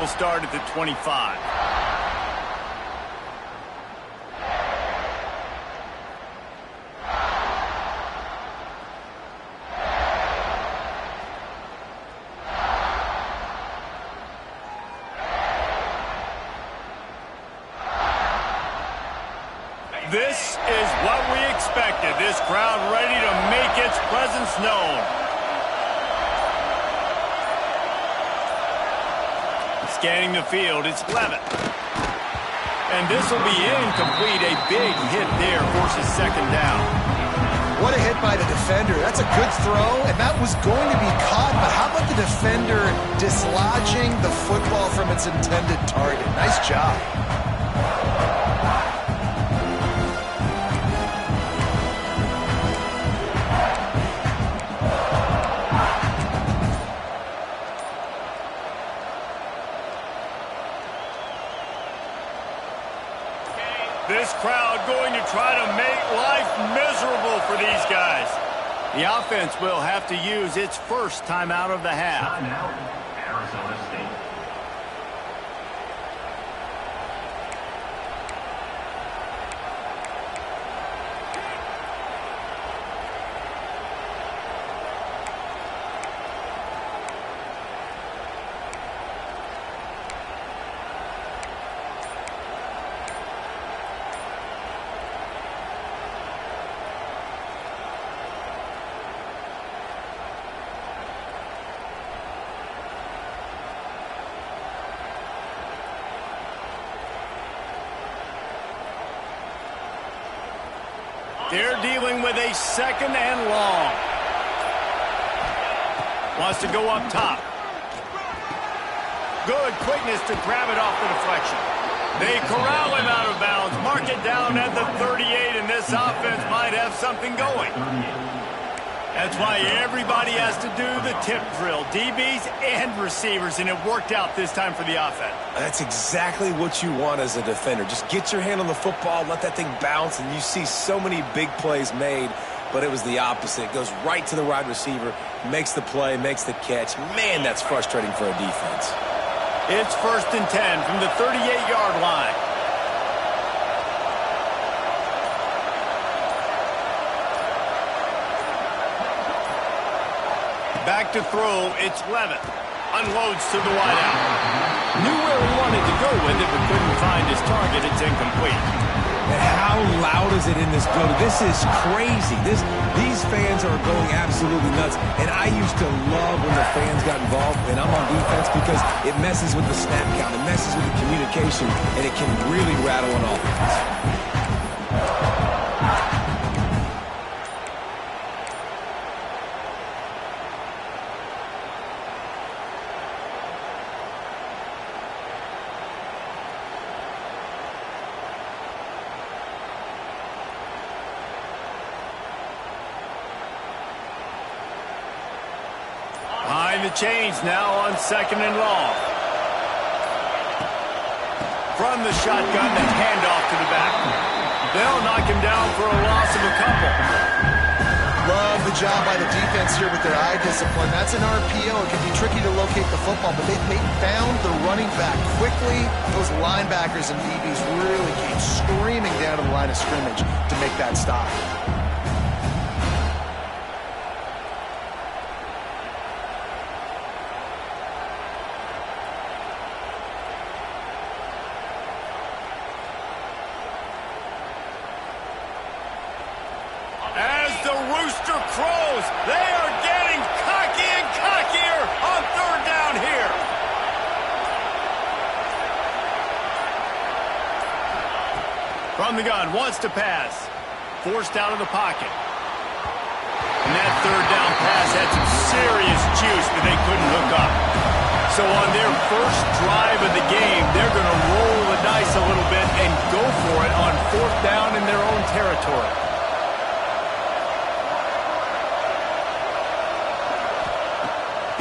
will start at the 25. This is what we expected. This crowd ready to make its presence known. Scanning the field, it's Levitt. And this will be incomplete. A big hit there forces second down. What a hit by the defender. That's a good throw, and that was going to be caught, but how about the defender dislodging the football from its intended target? Nice job. This crowd going to try to make life miserable for these guys. The offense will have to use its first timeout of the half. Timeout, Arizona State. They're dealing with a second and long. Wants to go up top. Good quickness to grab it off the deflection. They corral him out of bounds. Mark it down at the 38, and this offense might have something going. That's why everybody has to do the tip drill, DBs and receivers, and it worked out this time for the offense. That's exactly what you want as a defender. Just get your hand on the football, let that thing bounce, and you see so many big plays made, but it was the opposite. It goes right to the wide receiver, makes the play, makes the catch. Man, that's frustrating for a defense. It's 1st and 10 from the 38-yard line. Back to throw, it's Levitt. Unloads to the wideout. Knew where he wanted to go with it, but couldn't find his target. It's incomplete. And how loud is it in this building? This is crazy. These fans are going absolutely nuts. And I used to love when the fans got involved, and I'm on defense, because it messes with the snap count. It messes with the communication, and it can really rattle an offense. Behind the chains now on 2nd and long. From the shotgun, the handoff to the back. They'll knock him down for a loss of a couple. Love the job by the defense here with their eye discipline. That's an RPO. It can be tricky to locate the football, but they found the running back quickly. Those linebackers and DBs really came screaming down to the line of scrimmage to make that stop. Rooster crows. They are getting cocky and cockier on 3rd down here. From the gun, wants to pass. Forced out of the pocket. And that 3rd down pass had some serious juice, but they couldn't hook up. So on their first drive of the game, they're going to roll the dice a little bit and go for it on 4th down in their own territory.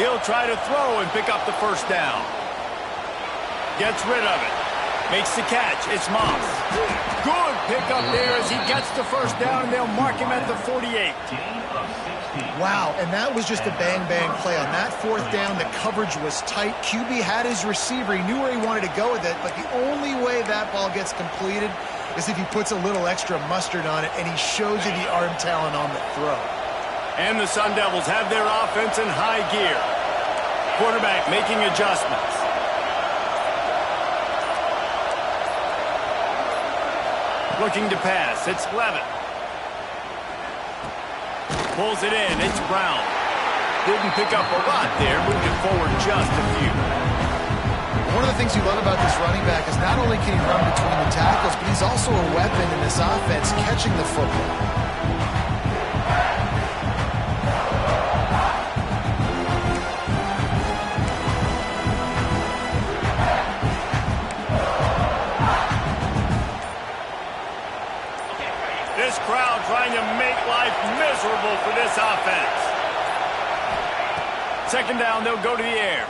He'll try to throw and pick up the 1st down. Gets rid of it. Makes the catch. It's Moss. Good pickup there as he gets the first down, and they'll mark him at the 48. Wow, and that was just a bang-bang play. On that fourth down, the coverage was tight. QB had his receiver. He knew where he wanted to go with it, but the only way that ball gets completed is if he puts a little extra mustard on it, and he shows you the arm talent on the throw. And the Sun Devils have their offense in high gear. Quarterback making adjustments. Looking to pass. It's Levitt. Pulls it in. It's Brown. Didn't pick up a lot there. Moved it forward just a few. One of the things you love about this running back is not only can he run between the tackles, but he's also a weapon in this offense catching the football. This crowd trying to make life miserable for this offense. Second down, they'll go to the air.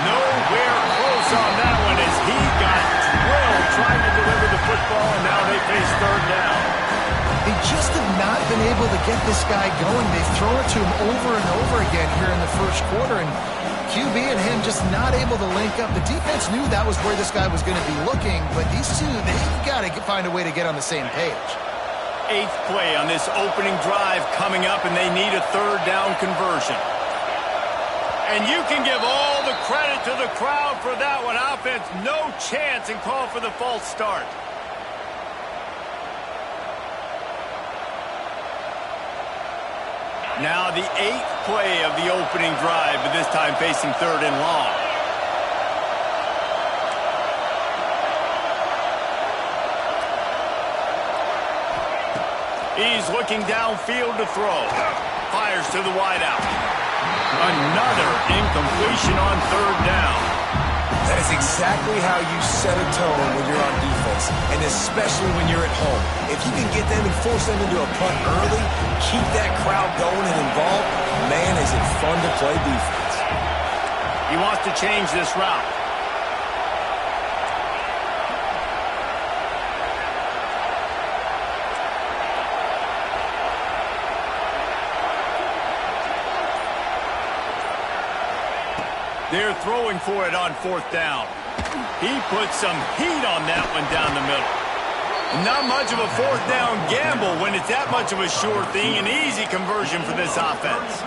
Nowhere close on that one as he got drilled trying to deliver the football, and now they face third down. They just have not been able to get this guy going. They've thrown it to him over and over again here in the first quarter, and QB and him just not able to link up. The defense knew that was where this guy was going to be looking, but these two, they've got to find a way to get on the same page. Eighth play on this opening drive coming up, and they need a third down conversion. And you can give all the credit to the crowd for that one. Offense, no chance, and call for the false start. Now the eighth play of the opening drive, but this time facing third and long. He's looking downfield to throw. Fires to the wideout. Another incompletion on third down. That is exactly how you set a tone when you're on defense, and especially when you're at home. If you can get them and force them into a punt early, keep that crowd going and involved, man, is it fun to play defense. He wants to change this route. They're throwing for it on fourth down. He put some heat on that one down the middle. Not much of a fourth down gamble when it's that much of a sure thing, an easy conversion for this offense.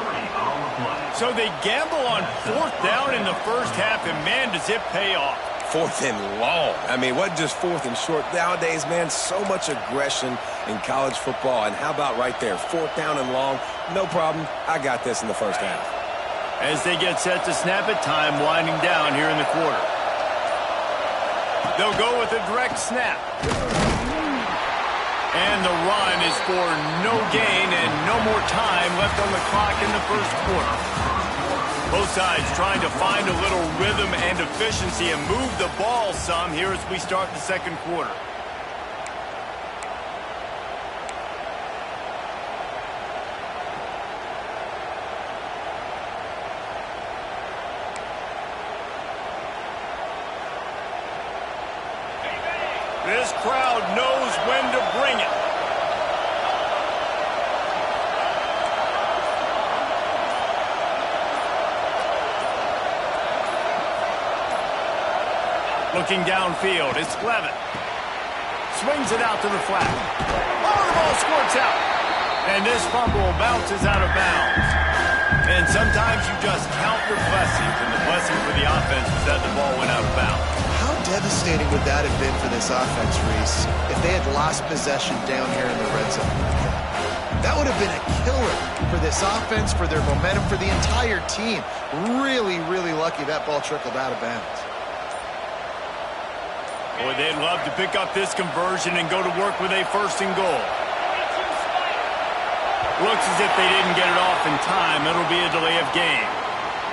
So they gamble on fourth down in the first half, and man, does it pay off. Fourth and long. I mean, what just fourth and short? Nowadays, man, so much aggression in college football. And how about right there? Fourth down and long, no problem. I got this in the first half. As they get set to snap it, time winding down here in the quarter. They'll go with a direct snap. And the run is for no gain and no more time left on the clock in the first quarter. Both sides trying to find a little rhythm and efficiency and move the ball some here as we start the second quarter. This crowd knows when to bring it. Looking downfield, it's Levitt. Swings it out to the flat. Oh, the ball squirts out. And this fumble bounces out of bounds. And sometimes you just count your blessings, and the blessing for the offense was that the ball went out of bounds. How devastating would that have been for this offense, Reese, if they had lost possession down here in the red zone? That would have been a killer for this offense, for their momentum, for the entire team. Really, really lucky that ball trickled out of bounds. Boy, they'd love to pick up this conversion and go to work with a first and goal. Looks as if they didn't get it off in time. It'll be a delay of game.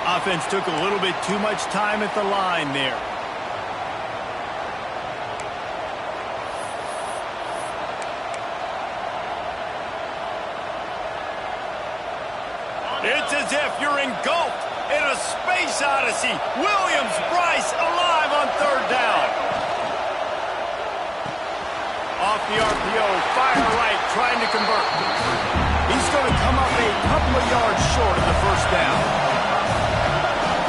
Offense took a little bit too much time at the line there. It's as if you're engulfed in a space odyssey. Williams-Brice alive on trying to convert. He's going to come up a couple of yards short of the first down.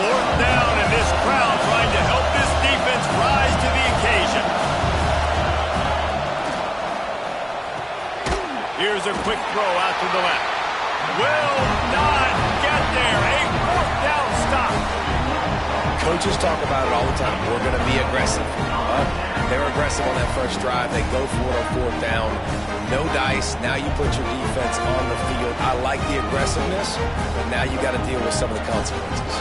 Fourth down, and this crowd trying to help this defense rise to the occasion. Here's a quick throw out to the left. Will not get there. A fourth down stop. Coaches talk about it all the time. We're going to be aggressive. They were aggressive on that first drive. They go for it on fourth down. No dice. Now you put your defense on the field. I like the aggressiveness, but now you got to deal with some of the consequences.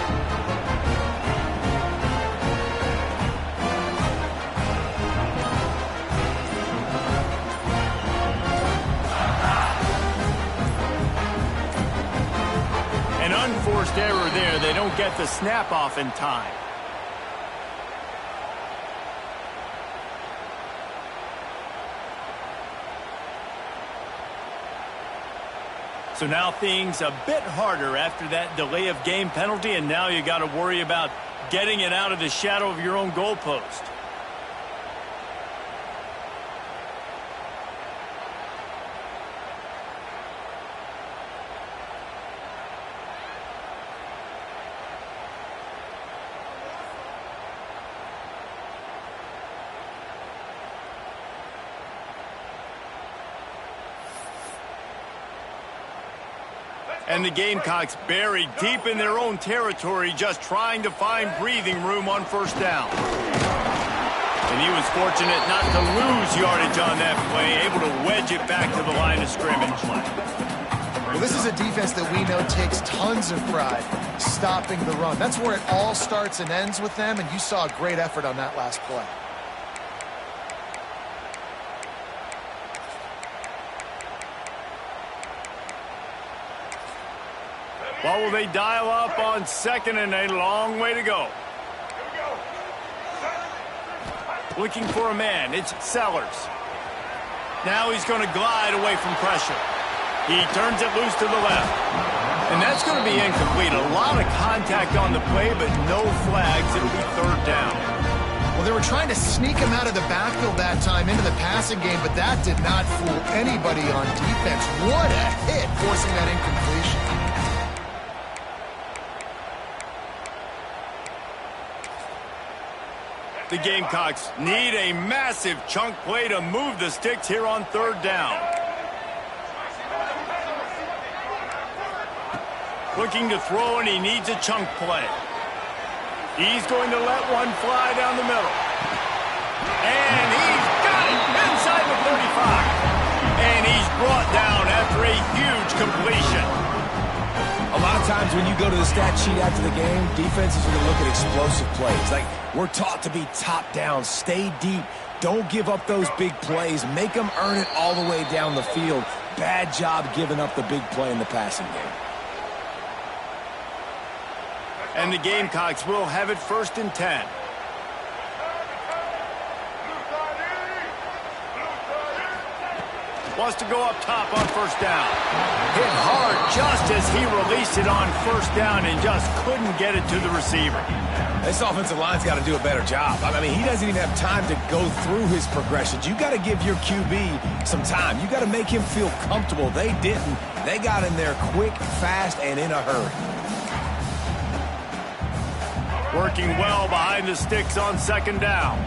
An unforced error there. They don't get the snap off in time. So now things a bit harder after that delay of game penalty, and now you got to worry about getting it out of the shadow of your own goalpost. And the Gamecocks buried deep in their own territory, just trying to find breathing room on first down. And he was fortunate not to lose yardage on that play, able to wedge it back to the line of scrimmage. Well, this is a defense that we know takes tons of pride stopping the run. That's where it all starts and ends with them, and you saw a great effort on that last play. What will they dial up on second and a long way to go? Looking for a man. It's Sellers. Now he's going to glide away from pressure. He turns it loose to the left. And that's going to be incomplete. A lot of contact on the play, but no flags. It'll be third down. Well, they were trying to sneak him out of the backfield that time into the passing game, but that did not fool anybody on defense. What a hit, forcing that incompletion. The Gamecocks need a massive chunk play to move the sticks here on third down. Looking to throw, and he needs a chunk play. He's going to let one fly down the middle. And he's got it inside the 35. And he's brought down after a huge completion. A lot of times when you go to the stat sheet after the game, defenses are going to look at explosive plays. Like, we're taught to be top down, stay deep, don't give up those big plays, make them earn it all the way down the field. Bad job giving up the big play in the passing game. And the Gamecocks will have it first and 10. Wants to go up top on first down. Hit hard just as he released it on first down and just couldn't get it to the receiver. This offensive line's got to do a better job. I mean, he doesn't even have time to go through his progressions. You got to give your QB some time. You got to make him feel comfortable. They didn't. They got in there quick, fast, and in a hurry. Working well behind the sticks on second down.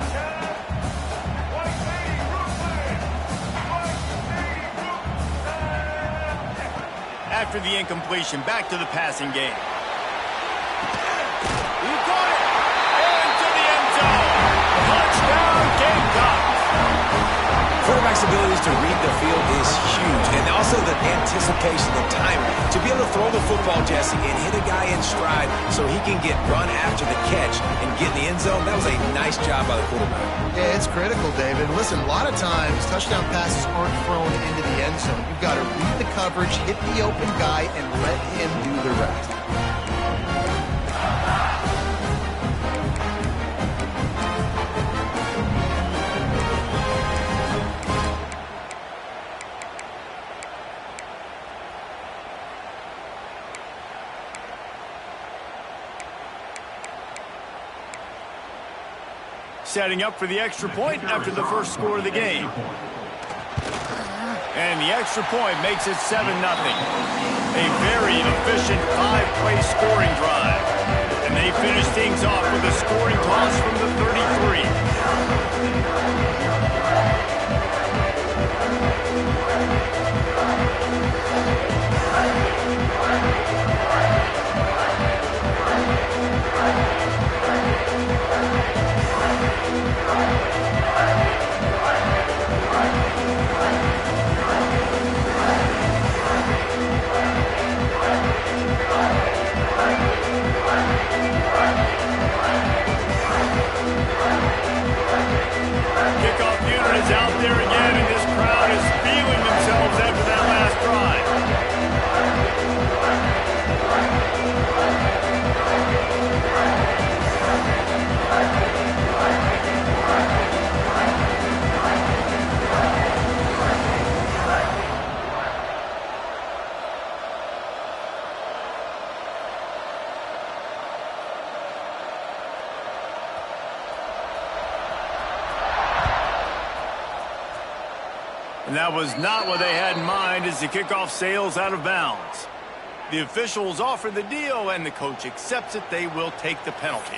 After the incompletion, back to the passing game. He got it! Into the end zone! Touchdown, Gamecocks! Quarterback's abilities to read the field is huge, and also the anticipation, the timing. To be able to throw the football, Jesse, and hit a guy in stride so he can get run after the catch and get in the end zone, that was a nice job by the quarterback. Yeah, it's critical, David. Listen, a lot of times, touchdown passes aren't thrown into the end zone. You've got to read the coverage, hit the open guy, and let him do the rest. Setting up for the extra point after the first score of the game. And the extra point makes it 7-0. A very efficient 5-play scoring drive. And they finish things off with a scoring toss from the 33. Kickoff unit is out there again, and this crowd is feeling themselves after that last drive. And that was not what they had in mind as the kickoff sails out of bounds. The officials offer the deal, and the coach accepts it. They will take the penalty.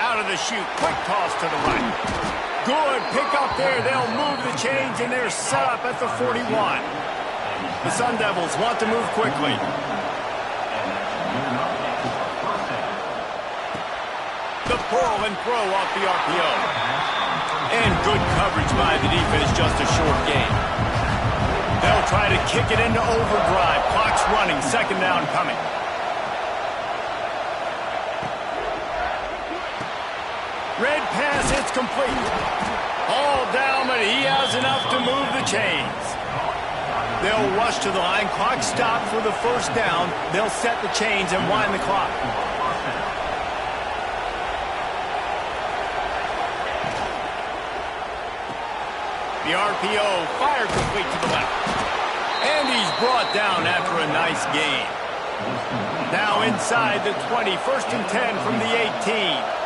Out of the chute, quick toss to the right. Good pick up there. They'll move the chains, and they're set up at the 41. The Sun Devils want to move quickly. The pull and throw off the RPO. And good coverage by the defense, just a short gain. They'll try to kick it into overdrive. Clock's running, second down coming. Red pass, it's complete. All down, but he has enough to move the chains. They'll rush to the line. Clock stopped for the first down. They'll set the chains and wind the clock. The RPO fired complete to the left. And he's brought down after a nice gain. Now inside the 20, first and 10 from the 18.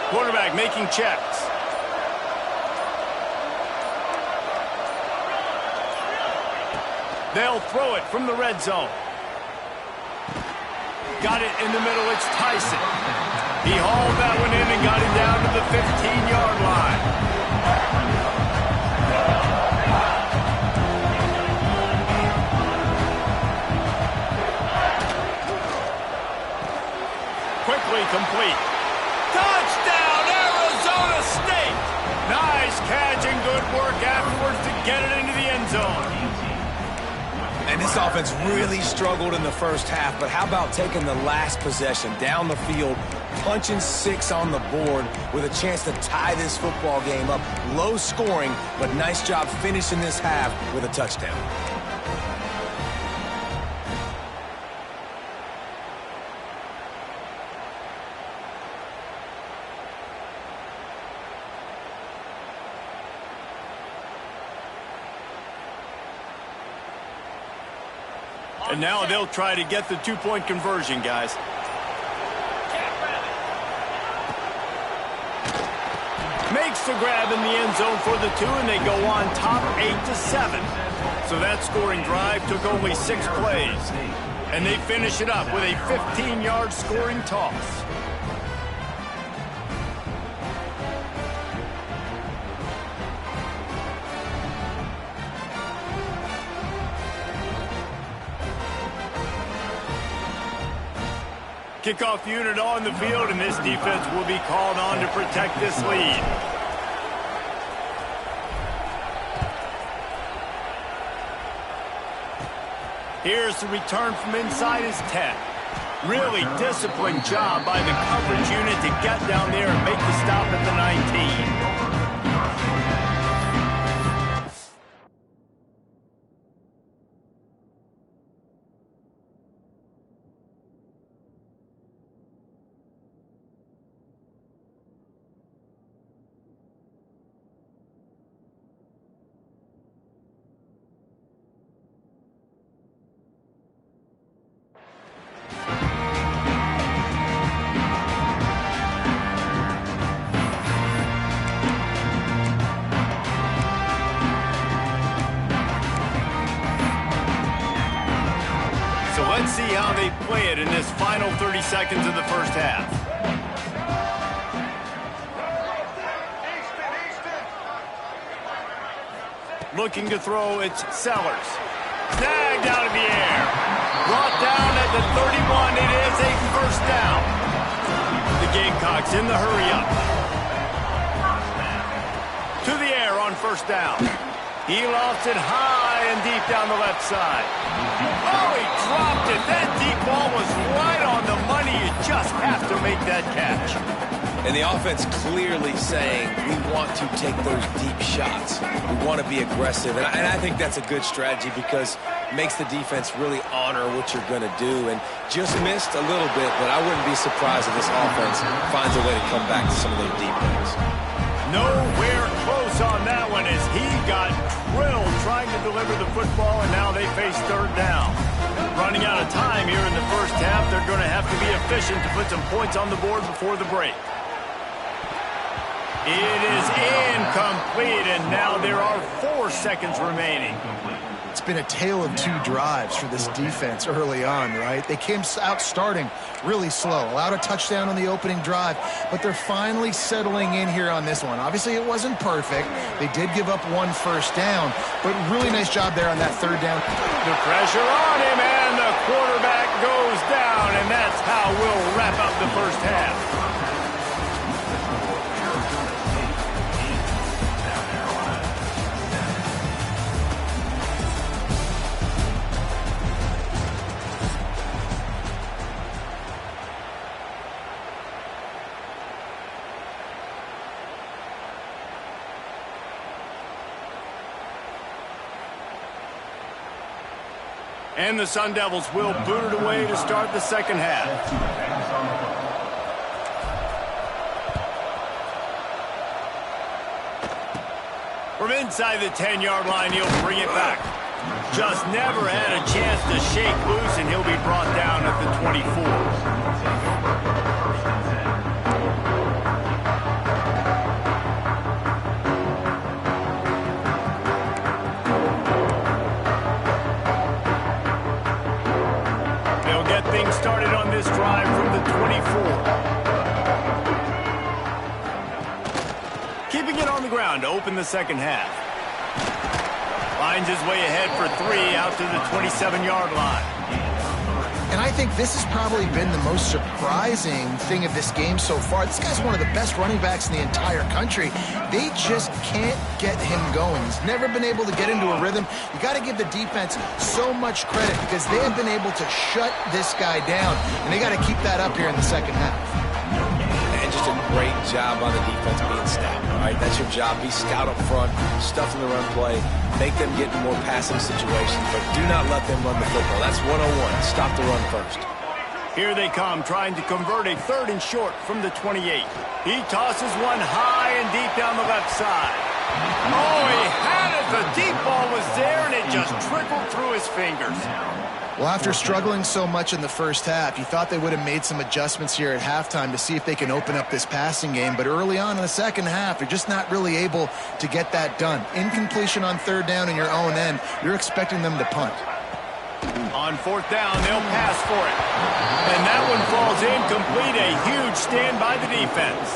Quarterback making checks. They'll throw it from the red zone. Got it in the middle. It's Tyson. He hauled that one in and got it down to the 15-yard line. Quickly complete. Touchdown, Arizona State! Nice catch and good work afterwards to get it into the end zone. And this offense really struggled in the first half, but how about taking the last possession down the field, punching 6 on the board with a chance to tie this football game up. Low scoring, but nice job finishing this half with a touchdown. And now they'll try to get the two-point conversion, guys. Makes the grab in the end zone for the 2, and they go on top 8-7. So that scoring drive took only 6 plays. And they finish it up with a 15-yard scoring toss. Kickoff unit on the field, and this defense will be called on to protect this lead. Here's the return from inside his 10. Really disciplined job by the coverage unit to get down there and make the stop at the 19. Let's see how they play it in this final 30 seconds of the first half. Looking to throw, it's Sellers. Snagged out of the air. Brought down at the 31. It is a first down. The Gamecocks in the hurry-up. To the air on first down. He lost it high and deep down the left side. Oh, he dropped it. That deep ball was right on the money. You just have to make that catch. And the offense clearly saying, we want to take those deep shots. We want to be aggressive. And I think that's a good strategy because it makes the defense really honor what you're going to do. And just missed a little bit, but I wouldn't be surprised if this offense finds a way to come back to some of those deep ones. Nowhere close on that one as he got drilled trying to deliver the football, and now they face third down. Running out of time here in the first half, they're going to have to be efficient to put some points on the board before the break. It is incomplete, and now there are 4 seconds remaining. It's been a tale of 2 drives for this defense early on, right? They came out starting really slow, allowed a touchdown on the opening drive, but they're finally settling in here on this one. Obviously, it wasn't perfect. They did give up 1 first down, but really nice job there on that third down. The pressure on him, and the quarterback goes down, and that's how we'll wrap up the first half. And the Sun Devils will boot it away to start the second half. From inside the 10-yard line, he'll bring it back. Just never had a chance to shake loose, and he'll be brought down at the 24. Started on this drive from the 24. Keeping it on the ground to open the second half. Finds his way ahead for 3 out to the 27-yard line. And I think this has probably been the most surprising thing of this game so far. This guy's one of the best running backs in the entire country. They just can't get him going. He's never been able to get into a rhythm. You got to give the defense so much credit because they have been able to shut this guy down. And they got to keep that up here in the second half. And just a great job on the defense being stout, all right? That's your job. Be stout up front, stuff in the run play, make them get in more passing situations, but do not let them run the football. That's 101. Stop the run first. Here they come, trying to convert a 3rd and short from the 28. He tosses one high and deep down the left side. Oh, he had it. The deep ball was there, and it just trickled through his fingers. Well, after struggling so much in the first half, you thought they would have made some adjustments here at halftime to see if they can open up this passing game. But early on in the second half, they're just not really able to get that done. Incompletion on 3rd down in your own end, you're expecting them to punt. On 4th down, they'll pass for it. And that one falls incomplete. A huge stand by the defense.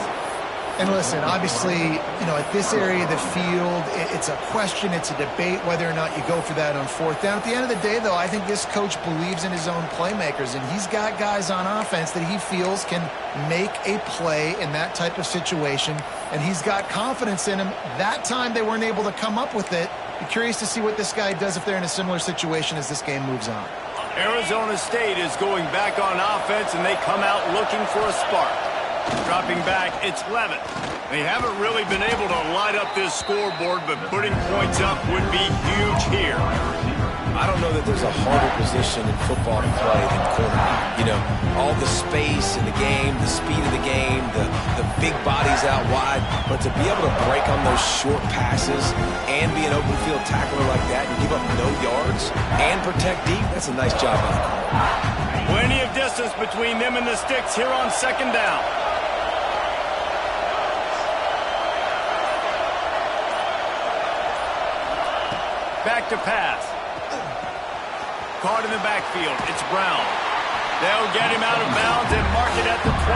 And listen, obviously, you know, at this area of the field, it's a question, it's a debate whether or not you go for that on 4th down. At the end of the day, though, I think this coach believes in his own playmakers, and he's got guys on offense that he feels can make a play in that type of situation, and he's got confidence in him. That time they weren't able to come up with it. Be curious to see what this guy does if they're in a similar situation as this game moves on. Arizona State is going back on offense, and they come out looking for a spark. Dropping back, it's 11. They haven't really been able to light up this scoreboard, but putting points up would be huge here. I don't know that there's a harder position in football to play than quarterback. You know, all the space in the game, the speed of the game, the big bodies out wide. But to be able to break on those short passes and be an open field tackler like that and give up no yards and protect deep, that's a nice job by the corner. Plenty of distance between them and the sticks here on second down. Back to pass. Caught in the backfield. It's Brown. They'll get him out of bounds and mark it at the 21.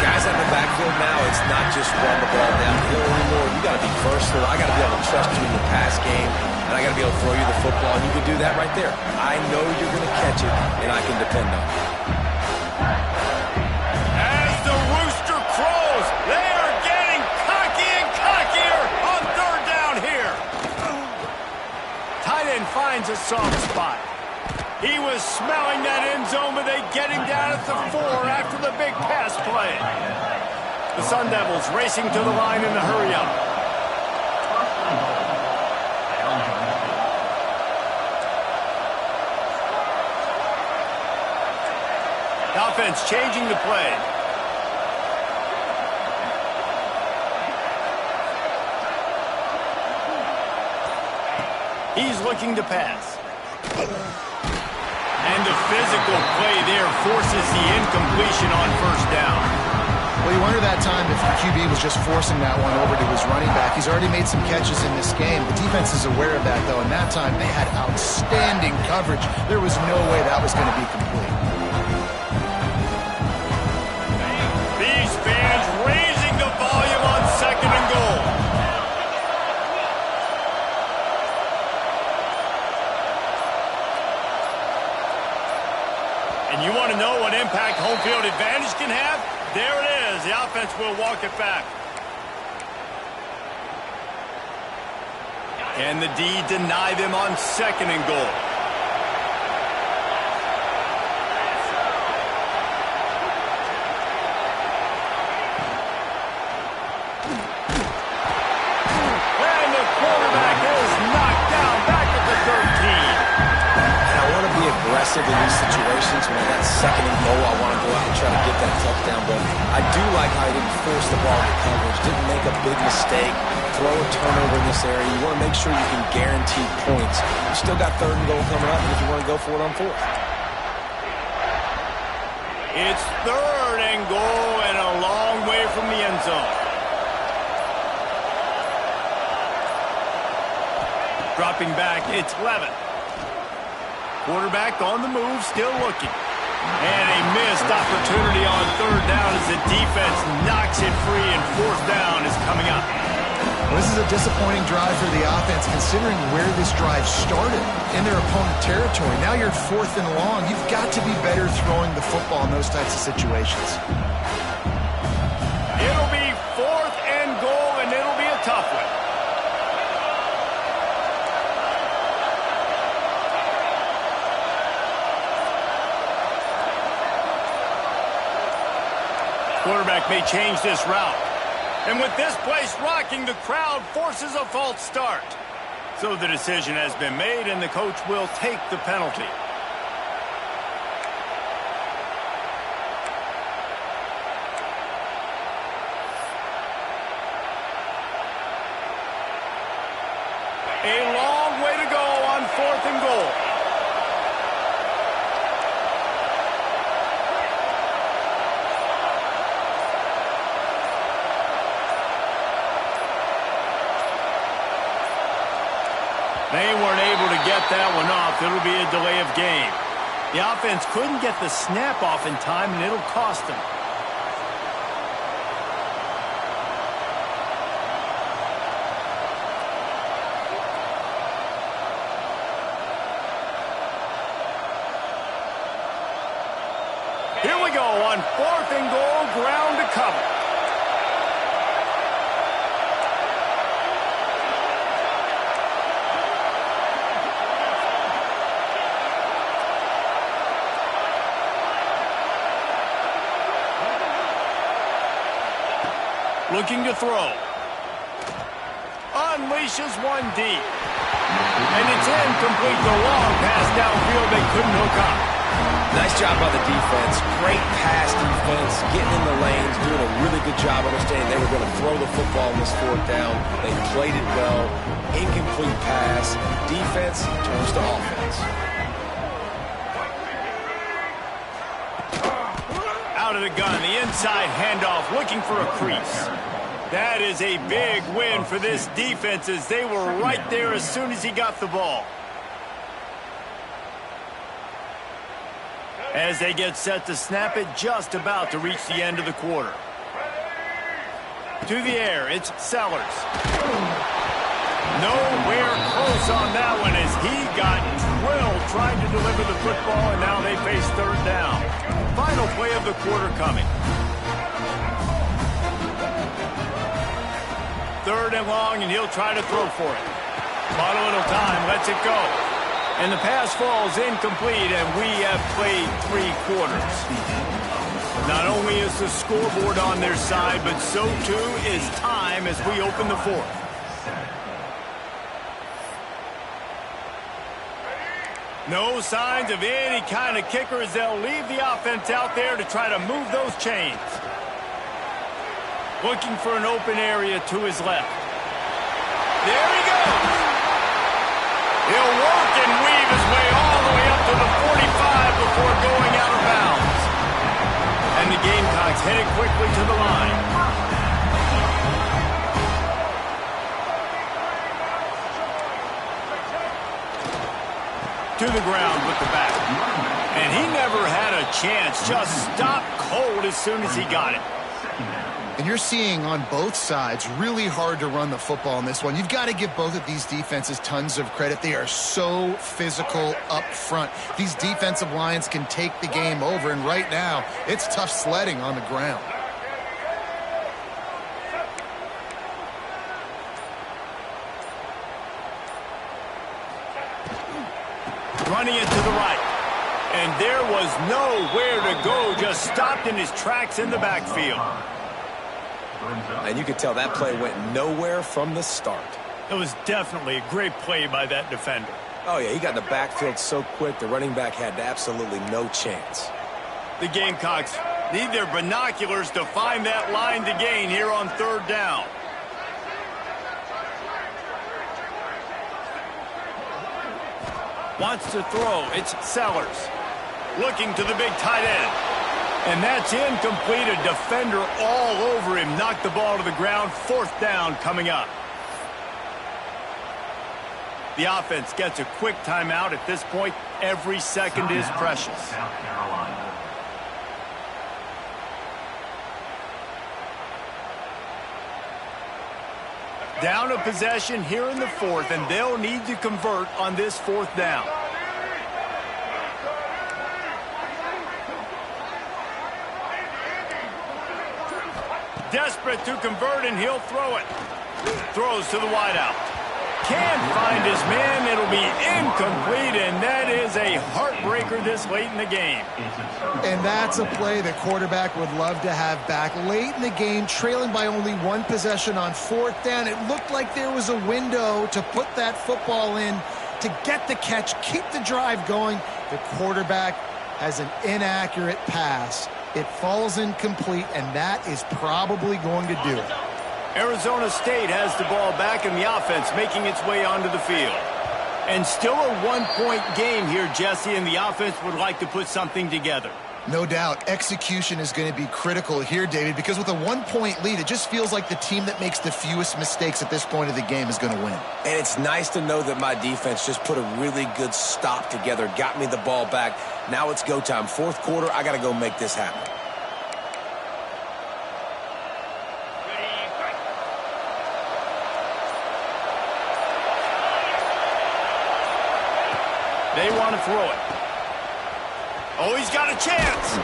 Guys out in the backfield now, it's not just run the ball downhill anymore. You got to be versatile. I got to be able to trust you in the pass game, and I got to be able to throw you the football, and you can do that right there. I know you're going to catch it, and I can depend on it. As the rooster crows, they are getting cocky and cockier on third down here. Tight end finds a soft spot. He was smelling that end zone, but they get him down at the 4 after the big pass play. The Sun Devils racing to the line in the hurry-up. Offense changing the play. He's looking to pass. And the physical play there forces the incompletion on first down. Well, you wonder that time if the QB was just forcing that one over to his running back. He's already made some catches in this game. The defense is aware of that, though, and that time they had outstanding coverage. There was no way that was going to be complete. These fans raising the volume on second and goal. And you want to know what impact home field advantage can have? There it is. The offense will walk it back. And the D deny them on second and goal. And the quarterback is knocked down back at the 13. I want to be aggressive in these situations. When I got second and goal, I want to go out and try to get that touchdown. But I do like how he didn't force the ball to coverage, didn't make a big mistake, throw a turnover in this area. You want to make sure you can guarantee points. You still got third and goal coming up, and if you want to go for it on fourth. It's third and goal and a long way from the end zone. Dropping back, it's Levin. Quarterback on the move, still looking. And a missed opportunity on third down as the defense knocks it free, and fourth down is coming up. Well, this is a disappointing drive for the offense, considering where this drive started, in their opponent territory. Now you're fourth and long. You've got to be better throwing the football in those types of situations. It'll be fourth and goal, and it'll be a tough one. Quarterback may change this route. And with this place rocking, the crowd forces a false start. So the decision has been made, and the coach will take the penalty. A long way to go on fourth and goal. They weren't able to get that one off. It'll be a delay of game. The offense couldn't get the snap off in time, and it'll cost them. Here we go on fourth and goal, ground to cover. Looking to throw. Unleashes one deep. And it's incomplete. The long pass downfield they couldn't hook up. Nice job by the defense. Great pass defense, getting in the lanes, doing a really good job understanding they were going to throw the football in this fourth down. They played it well. Incomplete pass. Defense turns to offense. Out of the gun, the inside handoff, looking for a crease. That is a big win for this defense as they were right there as soon as he got the ball. As they get set to snap it, just about to reach the end of the quarter. To the air, it's Sellers. Nowhere close on that one as he got drilled trying to deliver the football, and now they face third down. Final play of the quarter coming. Third and long, and he'll try to throw for it. Bought a little time, lets it go. And the pass falls incomplete, and we have played 3 quarters. Not only is the scoreboard on their side, but so too is time as we open the fourth. No signs of any kind of kicker as they'll leave the offense out there to try to move those chains. Looking for an open area to his left. There he goes. He'll work and weave his way all the way up to the 45 before going out of bounds. And the Gamecocks headed quickly to the line. To the ground with the back. And he never had a chance. Just stopped cold as soon as he got it. And you're seeing on both sides really hard to run the football in this one. You've got to give both of these defenses tons of credit. They are so physical up front. These defensive lines can take the game over, and right now it's tough sledding on the ground. Running it to the right. And there was nowhere to go. Just stopped in his tracks in the backfield. And you could tell that play went nowhere from the start. It was definitely a great play by that defender. Oh, yeah, he got in the backfield so quick, the running back had absolutely no chance. The Gamecocks need their binoculars to find that line to gain here on third down. Wants to throw. It's Sellers. Looking to the big tight end. And that's incomplete. A defender all over him. Knocked the ball to the ground. Fourth down coming up. The offense gets a quick timeout. At this point, every second is precious. South Carolina. Down a possession here in the fourth, and they'll need to convert on this fourth down. Desperate to convert, and he'll throw it. Throws to the wideout. Can't find his man. It'll be incomplete, and that is a heartbreaker this late in the game. And that's a play the quarterback would love to have back. Late in the game, trailing by only 1 possession on fourth down. It looked like there was a window to put that football in, to get the catch, keep the drive going. The quarterback has an inaccurate pass. It falls incomplete, and that is probably going to do it. Arizona State has the ball back, and the offense making its way onto the field. And still a one-point game here, Jesse, and the offense would like to put something together. No doubt. Execution is going to be critical here, David, because with a 1-point lead, it just feels like the team that makes the fewest mistakes at this point of the game is going to win. And it's nice to know that my defense just put a really good stop together, got me the ball back. Now it's go time. Fourth quarter, I got to go make this happen. They want to throw it. Oh, he's got a chance.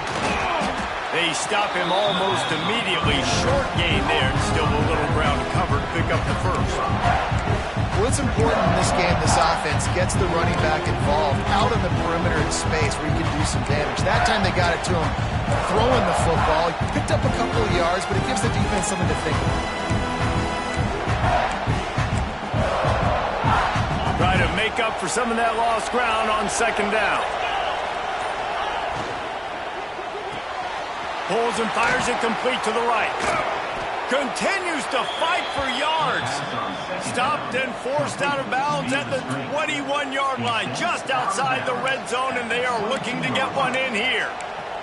They stop him almost immediately. Short gain there, and still a little ground to cover to pick up the first. What's important in this game, this offense gets the running back involved out on the perimeter in space where he can do some damage. That time they got it to him throwing the football. He picked up a couple of yards, but it gives the defense something to think about. Try to make up for some of that lost ground on second down. Pulls and fires it complete to the right. Continues to fight for yards. Stopped and forced out of bounds at the 21-yard line, just outside the red zone, and they are looking to get one in here.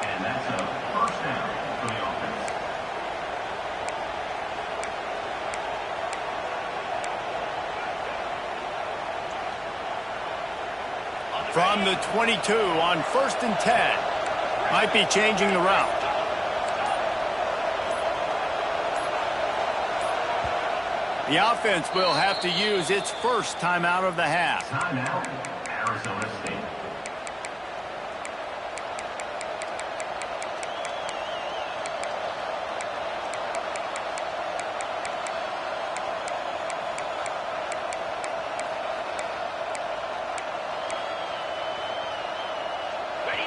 And that's a first down for the offense. From the 22 on 1st and 10. Might be changing the route. The offense will have to use its first timeout of the half. Timeout, Arizona State.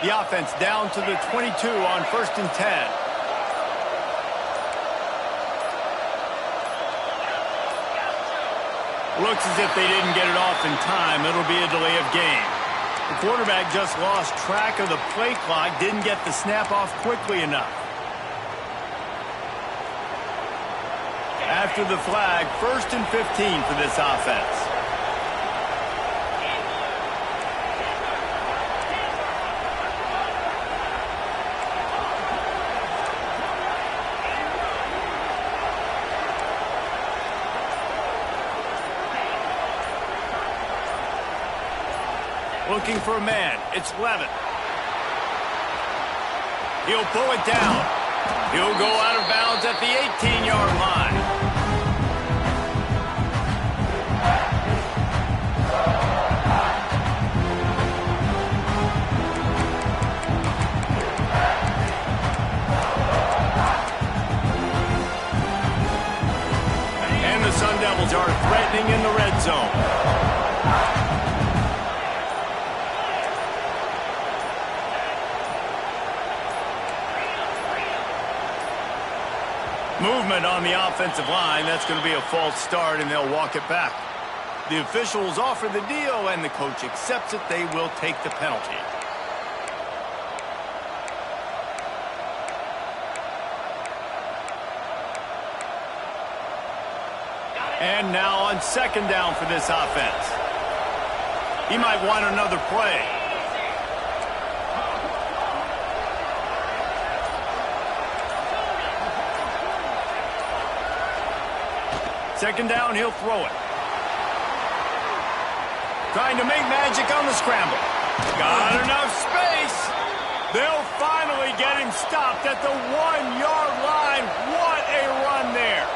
The offense down to the 22 on 1st and 10. Looks as if they didn't get it off in time. It'll be a delay of game. The quarterback just lost track of the play clock, didn't get the snap off quickly enough. After the flag, 1st and 15 for this offense. Looking for a man. It's Levitt. He'll pull it down. He'll go out of bounds at the 18-yard line. And the Sun Devils are threatening in the red zone. Movement on the offensive line. That's going to be a false start, and they'll walk it back. The officials offer the deal, and the coach accepts it. They will take the penalty. And now on second down for this offense. He might want another play. Second down, he'll throw it. Trying to make magic on the scramble. Got enough space. They'll finally get him stopped at the 1-yard line. What a run there.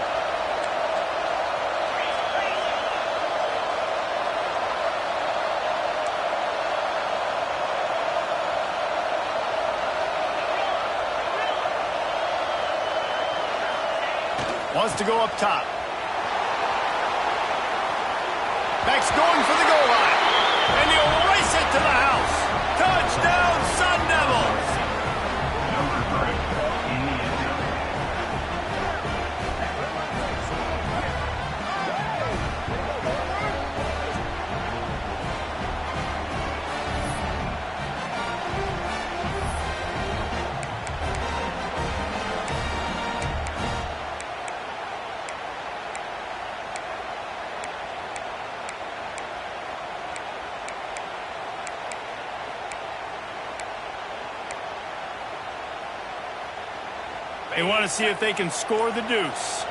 Wants to go up top. Max going for the goal line. And he'll race it to the house. Touchdown, Sun Devils. Number 3 in the end zone. They want to see if they can score the deuce.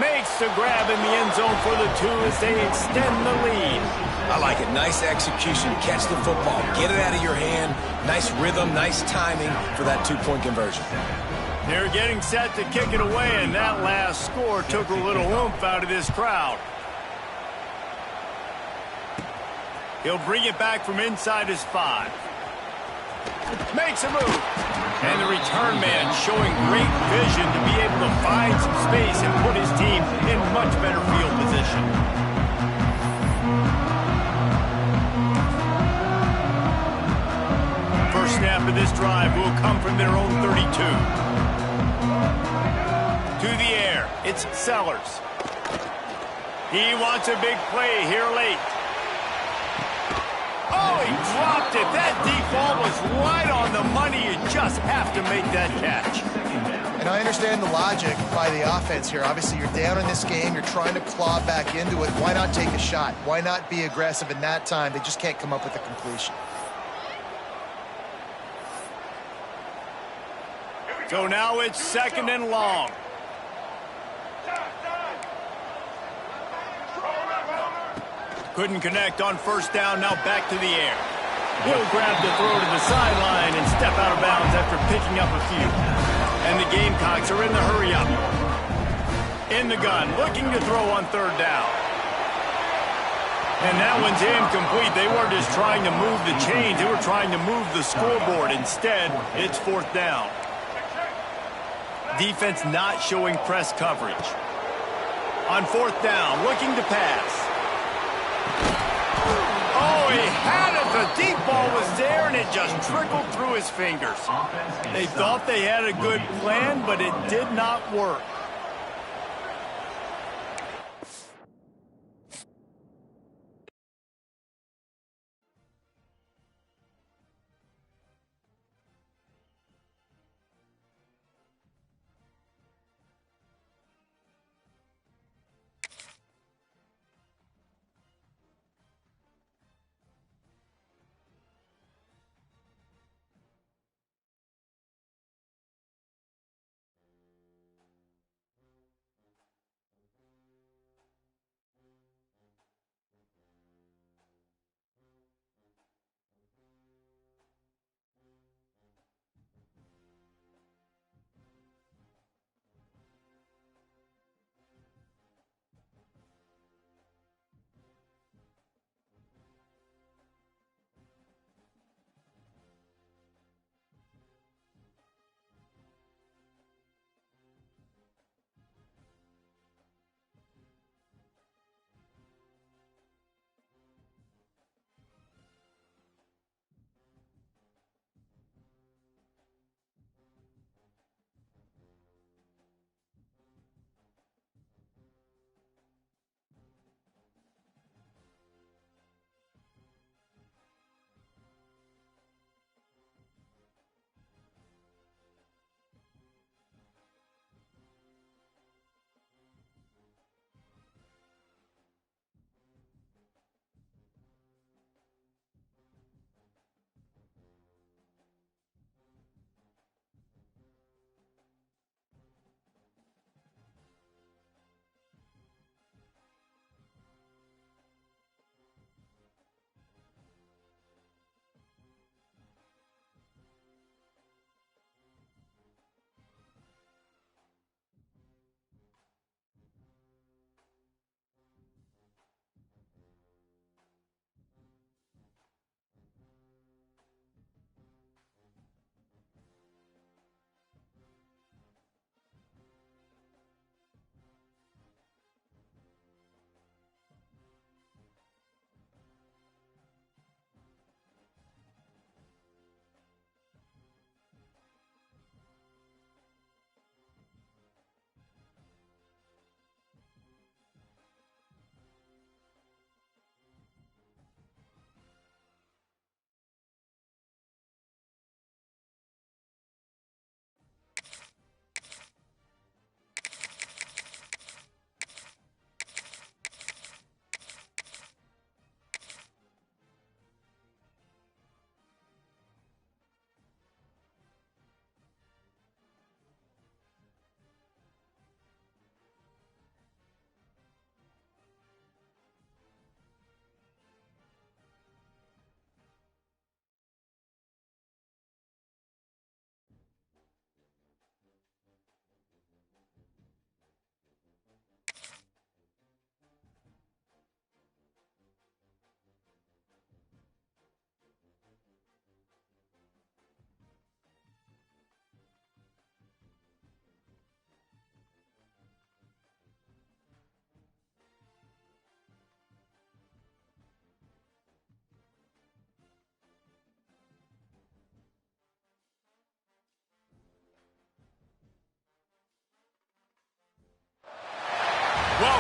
Makes the grab in the end zone for the 2 as they extend the lead. I like it. Nice execution. Catch the football. Get it out of your hand. Nice rhythm, nice timing for that 2-point conversion. They're getting set to kick it away, and that last score took a little oomph out of this crowd. He'll bring it back from inside his 5. Makes a move. And the return man showing great vision to be able to find some space and put his team in much better field position. First snap of this drive will come from their own 32. To the air, it's Sellers. He wants a big play here late. Oh, he dropped it. That deep ball was right on the money. You just have to make that catch. And I understand the logic by the offense here. Obviously, you're down in this game. You're trying to claw back into it. Why not take a shot? Why not be aggressive in that time? They just can't come up with a completion. So now it's 2nd and long. Couldn't connect on first down, now back to the air. He'll grab the throw to the sideline and step out of bounds after picking up a few. And the Gamecocks are in the hurry-up. In the gun, looking to throw on 3rd down. And that one's incomplete. They weren't just trying to move the chains, they were trying to move the scoreboard. Instead, it's 4th down. Defense not showing press coverage. On 4th down, looking to pass. Oh, he had it. The deep ball was there, and it just trickled through his fingers. They thought they had a good plan, but it did not work.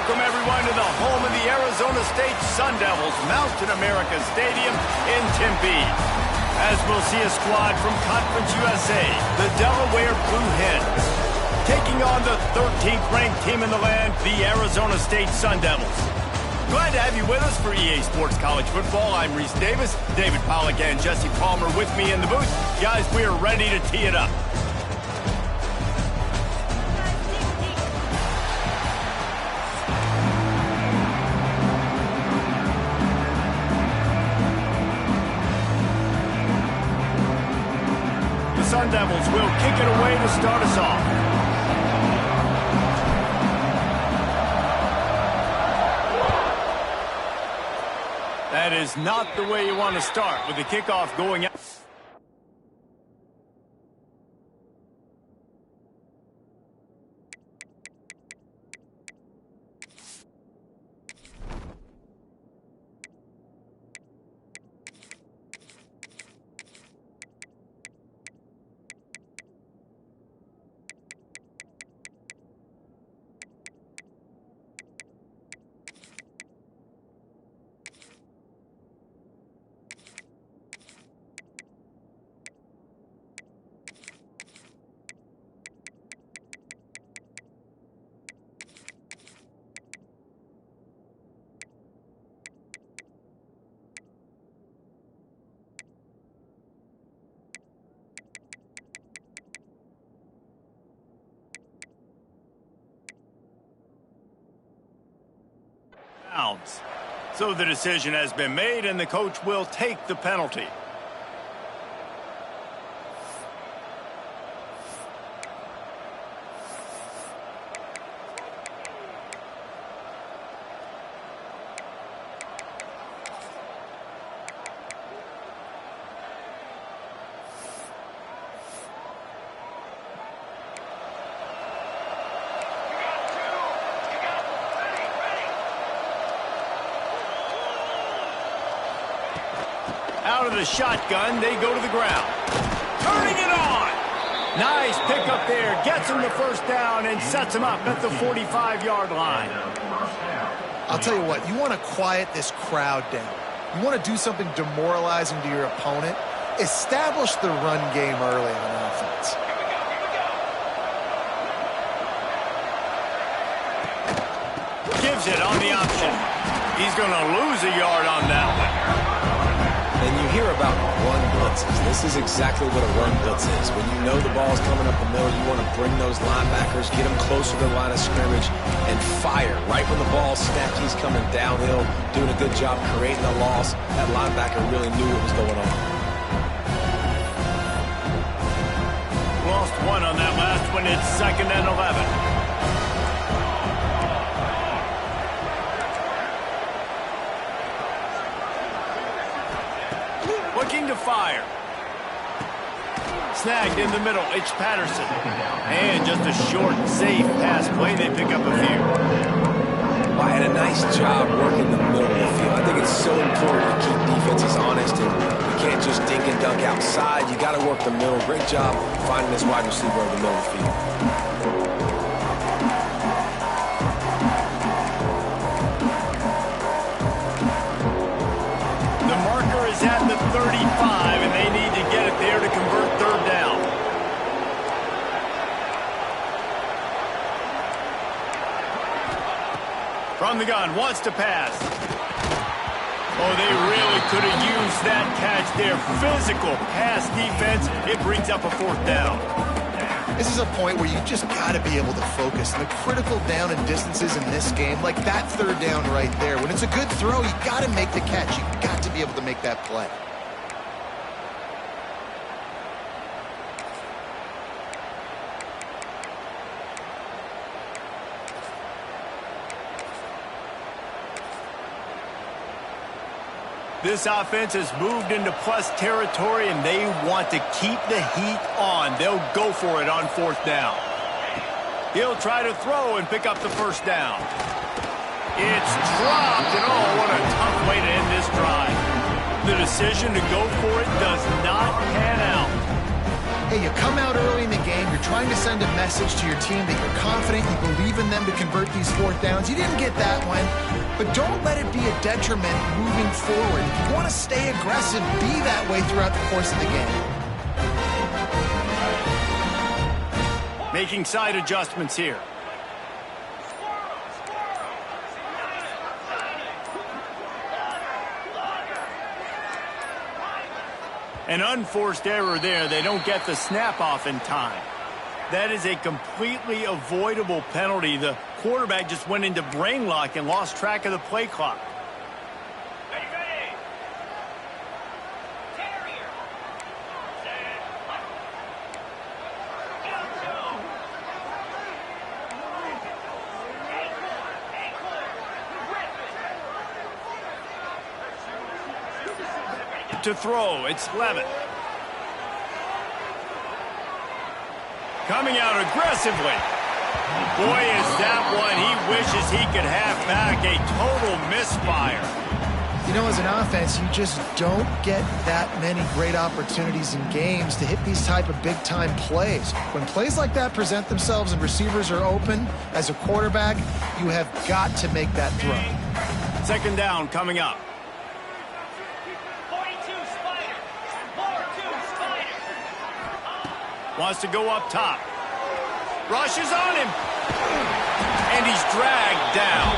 Welcome, everyone, to the home of the Arizona State Sun Devils, Mountain America Stadium in Tempe. As we'll see a squad from Conference USA, the Delaware Blue Hens, taking on the 13th-ranked team in the land, the Arizona State Sun Devils. Glad to have you with us for EA Sports College Football. I'm Reese Davis, David Pollack and Jesse Palmer with me in the booth. Guys, we are ready to tee it up. Sun Devils will kick it away to start us off. That is not the way you want to start with the kickoff going out. So the decision has been made, and the coach will take the penalty. Out of the shotgun, they go to the ground. Turning it on! Nice pickup there. Gets him the first down and sets him up at the 45-yard line. I'll tell you what, you want to quiet this crowd down. You want to do something demoralizing to your opponent. Establish the run game early on offense. Gives it on the option. He's going to lose a yard on that one. And you hear about run blitzes. This is exactly what a run blitz is. When you know the ball's coming up the middle, you want to bring those linebackers, get them closer to the line of scrimmage, and fire. Right when the ball's snapped, he's coming downhill, doing a good job creating a loss. That linebacker really knew what was going on. Lost one on that last one. It's 2nd and 11. Looking to fire. Snagged in the middle. It's Patterson. And just a short, safe pass play. They pick up a few. Well, and a nice job working the middle of the field. I think it's so important to keep defenses honest, and you can't just dink and dunk outside. You got to work the middle. Great job finding this wide receiver in the middle of the field. At the 35, and they need to get it there to convert 3rd down. From the gun, wants to pass. Oh, they really could have used that catch there. Physical pass defense. It brings up a 4th down. This is a point where you just got to be able to focus. And the critical down and distances in this game, like that 3rd down right there, when it's a good throw, you got to make the catch. You got to be able to make that play. This offense has moved into plus territory, and they want to keep the heat on. They'll go for it on 4th down. He'll try to throw and pick up the 1st down. It's dropped, and oh, what a tough way to end this drive. The decision to go for it does not pan out. Hey, you come out early in the game, you're trying to send a message to your team that you're confident, you believe in them to convert these fourth downs. You didn't get that one, but don't let it be a detriment moving forward. If you want to stay aggressive, be that way throughout the course of the game. Making side adjustments here. An unforced error there. They don't get the snap off in time. That is a completely avoidable penalty. The quarterback just went into brain lock and lost track of the play clock. To throw, it's Levitt. Coming out aggressively. Boy, is that one he wishes he could have back. A total misfire. You know, as an offense, you just don't get that many great opportunities in games to hit these type of big-time plays. When plays like that present themselves and receivers are open, as a quarterback, you have got to make that throw. Second down coming up. Wants to go up top. Rushes on him. And he's dragged down.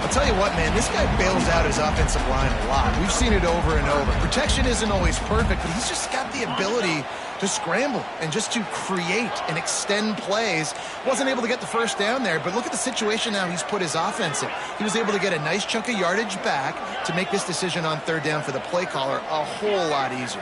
I'll tell you what, man, this guy bails out his offensive line a lot. We've seen it over and over. Protection isn't always perfect, but he's just got the ability to scramble and just to create and extend plays. Wasn't able to get the first down there, but look at the situation now he's put his offense in. He was able to get a nice chunk of yardage back to make this decision on third down for the play caller a whole lot easier.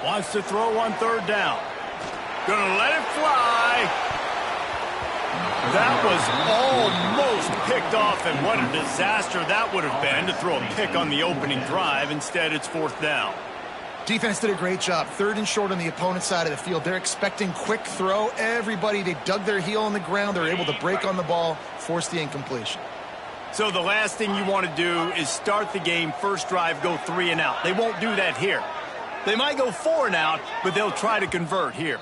Wants to throw on third down. Gonna let it fly. That was almost picked off, and what a disaster that would have been to throw a pick on the opening drive. Instead, it's fourth down. Defense did a great job. Third and short on the opponent's side of the field. They're expecting quick throw. Everybody, they dug their heel on the ground. They're able to break on the ball, force the incompletion. So the last thing you want to do is start the game, first drive, go 3 and out. They won't do that here. They might go 4 and out, but they'll try to convert here.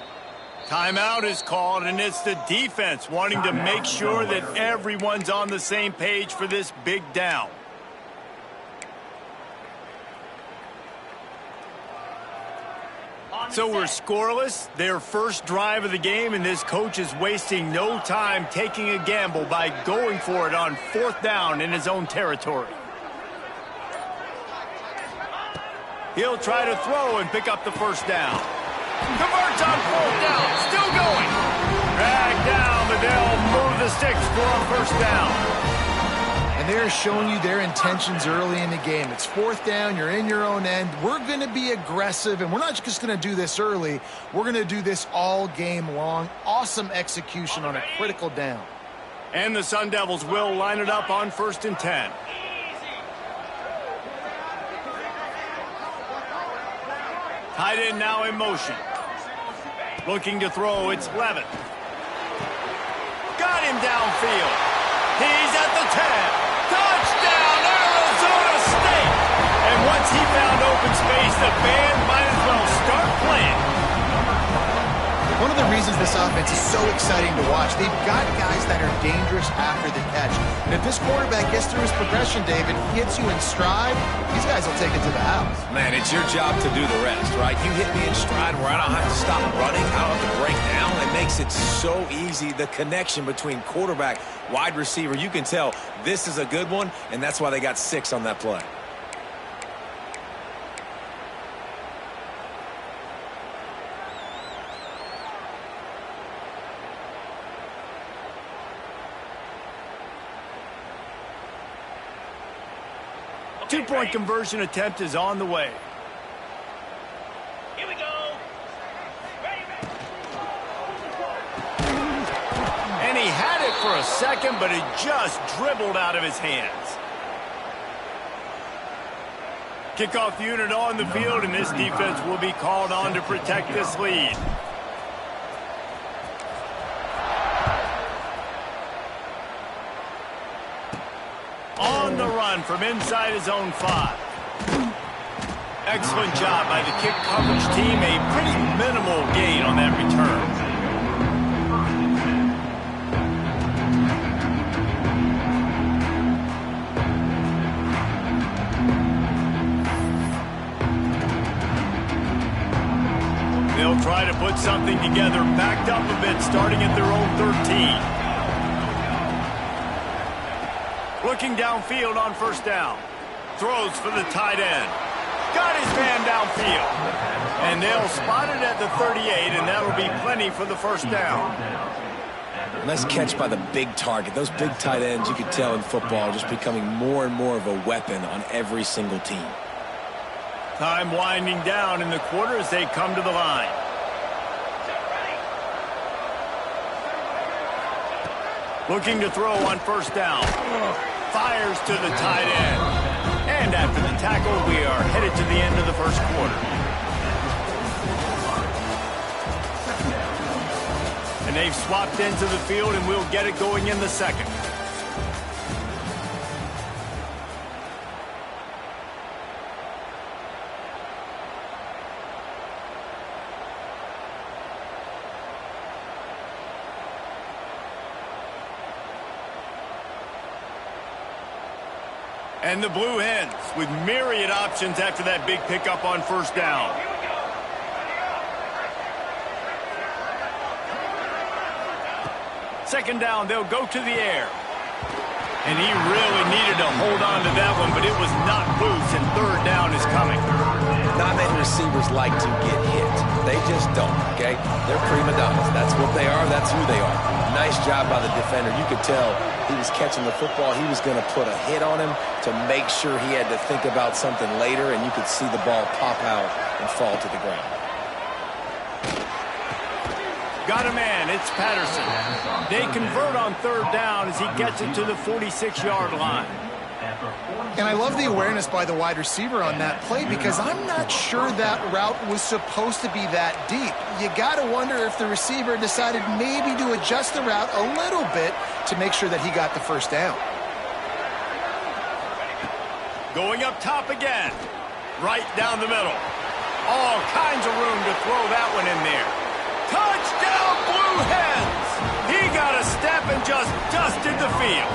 Timeout is called, and it's the defense wanting to make sure that everyone's on the same page for this big down. So we're scoreless, their first drive of the game, and this coach is wasting no time taking a gamble by going for it on fourth down in his own territory. He'll try to throw and pick up the first down. Converts on fourth down. Still going. Dragged down, but they'll move the sticks for a first down. And they're showing you their intentions early in the game. It's fourth down. You're in your own end. We're going to be aggressive, and we're not just going to do this early. We're going to do this all game long. Awesome execution on a critical down. And the Sun Devils will line it up on 1st and 10. Tight end now in motion. Looking to throw, it's Levitt. Got him downfield. He's at the 10. Touchdown, Arizona State! And once he found open space, the band might as well start playing. One of the reasons this offense is so exciting to watch, they've got guys that are dangerous after the catch. And if this quarterback gets through his progression, David, hits you in stride, these guys will take it to the house. Man, it's your job to do the rest, right? You hit me in stride where I don't have to stop running, I don't have to break down. It makes it so easy, the connection between quarterback, wide receiver. You can tell this is a good one, and that's why they got 6 on that play. Two-point conversion attempt is on the way. Here we go. Ready. And he had it for a second, but it just dribbled out of his hands. Kickoff unit on the field, and this defense will be called on to protect this lead. run from inside his own 5. Excellent job by the kick coverage team. A pretty minimal gain on that return. They'll try to put something together, backed up a bit, starting at their own 13. Looking downfield on first down. Throws for the tight end. Got his man downfield. And they'll spot it at the 38, and that'll be plenty for the first down. Nice catch by the big target. Those big tight ends, you could tell in football, are just becoming more and more of a weapon on every single team. Time winding down in the quarter as they come to the line. Looking to throw on first down. Fires to the tight end. And after the tackle, we are headed to the end of the first quarter. And they've swapped into the field, and we'll get it going in the second. And the Blue Hens with myriad options after that big pickup on first down. Second down, they'll go to the air. And he really needed to hold on to that one, but it was not loose, and third down is coming. Not many receivers like to get hit. They just don't, okay? They're prima donnas. That's what they are. That's who they are. Nice job by the defender. You could tell he was catching the football. He was going to put a hit on him to make sure he had to think about something later, and you could see the ball pop out and fall to the ground. Got a man. It's Patterson. They convert on third down as he gets it to the 46-yard line. And I love the awareness by the wide receiver on that play because I'm not sure that route was supposed to be that deep. You got to wonder if the receiver decided maybe to adjust the route a little bit to make sure that he got the first down. Going up top again. Right down the middle. All kinds of room to throw that one in there. Touchdown, Blue Hens! He got a step and just dusted the field.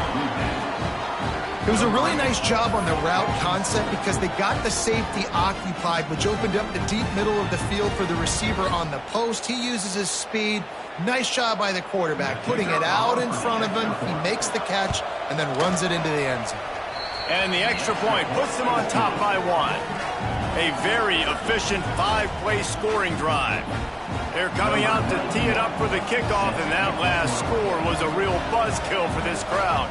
It was a really nice job on the route concept because they got the safety occupied, which opened up the deep middle of the field for the receiver on the post. He uses his speed. Nice job by the quarterback, putting it out in front of him. He makes the catch and then runs it into the end zone. And the extra point puts them on top by 1. A very efficient 5-play scoring drive. They're coming out to tee it up for the kickoff, and that last score was a real buzzkill for this crowd.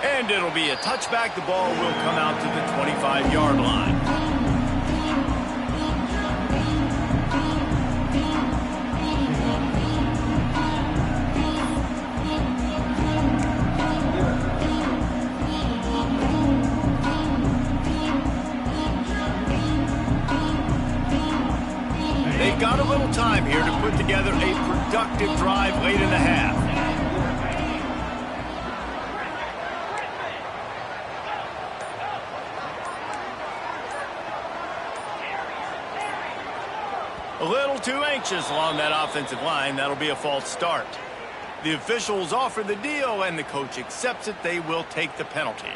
And it'll be a touchback. The ball will come out to the 25-yard line. They've got a little time here to put together a productive drive late in the half. A little too anxious along that offensive line. That'll be a false start. The officials offer the deal, and the coach accepts it. They will take the penalty.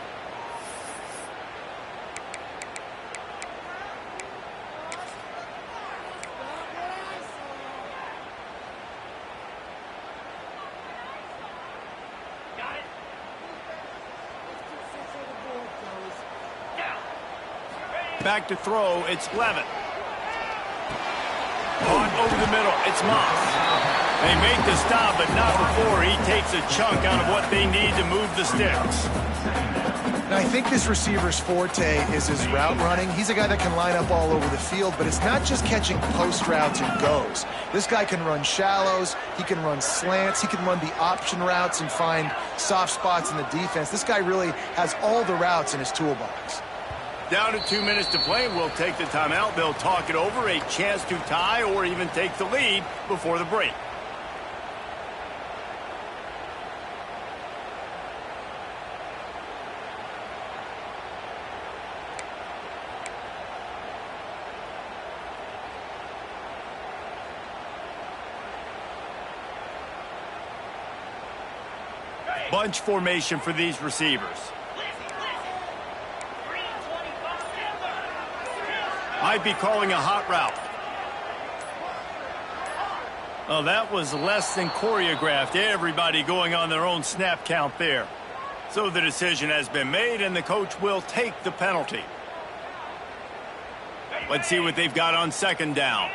Back to throw, it's Levin. On over the middle, it's Moss. They make the stop, but not before he takes a chunk out of what they need to move the sticks. Now, I think this receiver's forte is his route running. He's a guy that can line up all over the field, but it's not just catching post routes and goes. This guy can run shallows, he can run slants, he can run the option routes and find soft spots in the defense. This guy really has all the routes in his toolbox. Down to 2 minutes to play. We'll take the timeout. They'll talk it over, a chance to tie or even take the lead before the break. Bunch formation for these receivers. Might be calling a hot route. Oh, that was less than choreographed. Everybody going on their own snap count there. So the decision has been made, and the coach will take the penalty. Let's see what they've got on second down.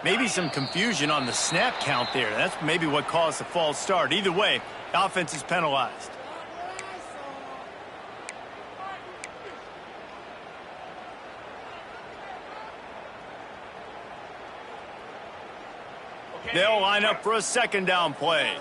Maybe some confusion on the snap count there. That's maybe what caused the false start. Either way, offense is penalized. They'll line up for a second down play.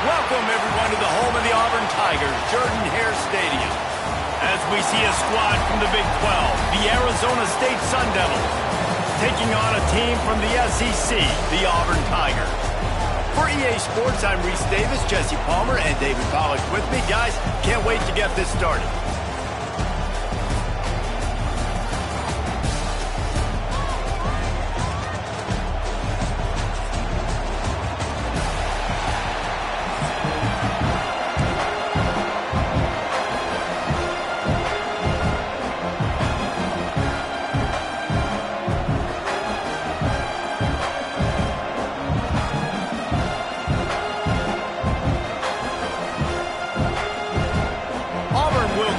Welcome, everyone, to the home of the Auburn Tigers, Jordan-Hare Stadium. As we see a squad from the Big 12, the Arizona State Sun Devils. taking on a team from the SEC, the Auburn Tigers. For EA Sports, I'm Reese Davis, Jesse Palmer, and David Pollack with me. Guys, can't wait to get this started.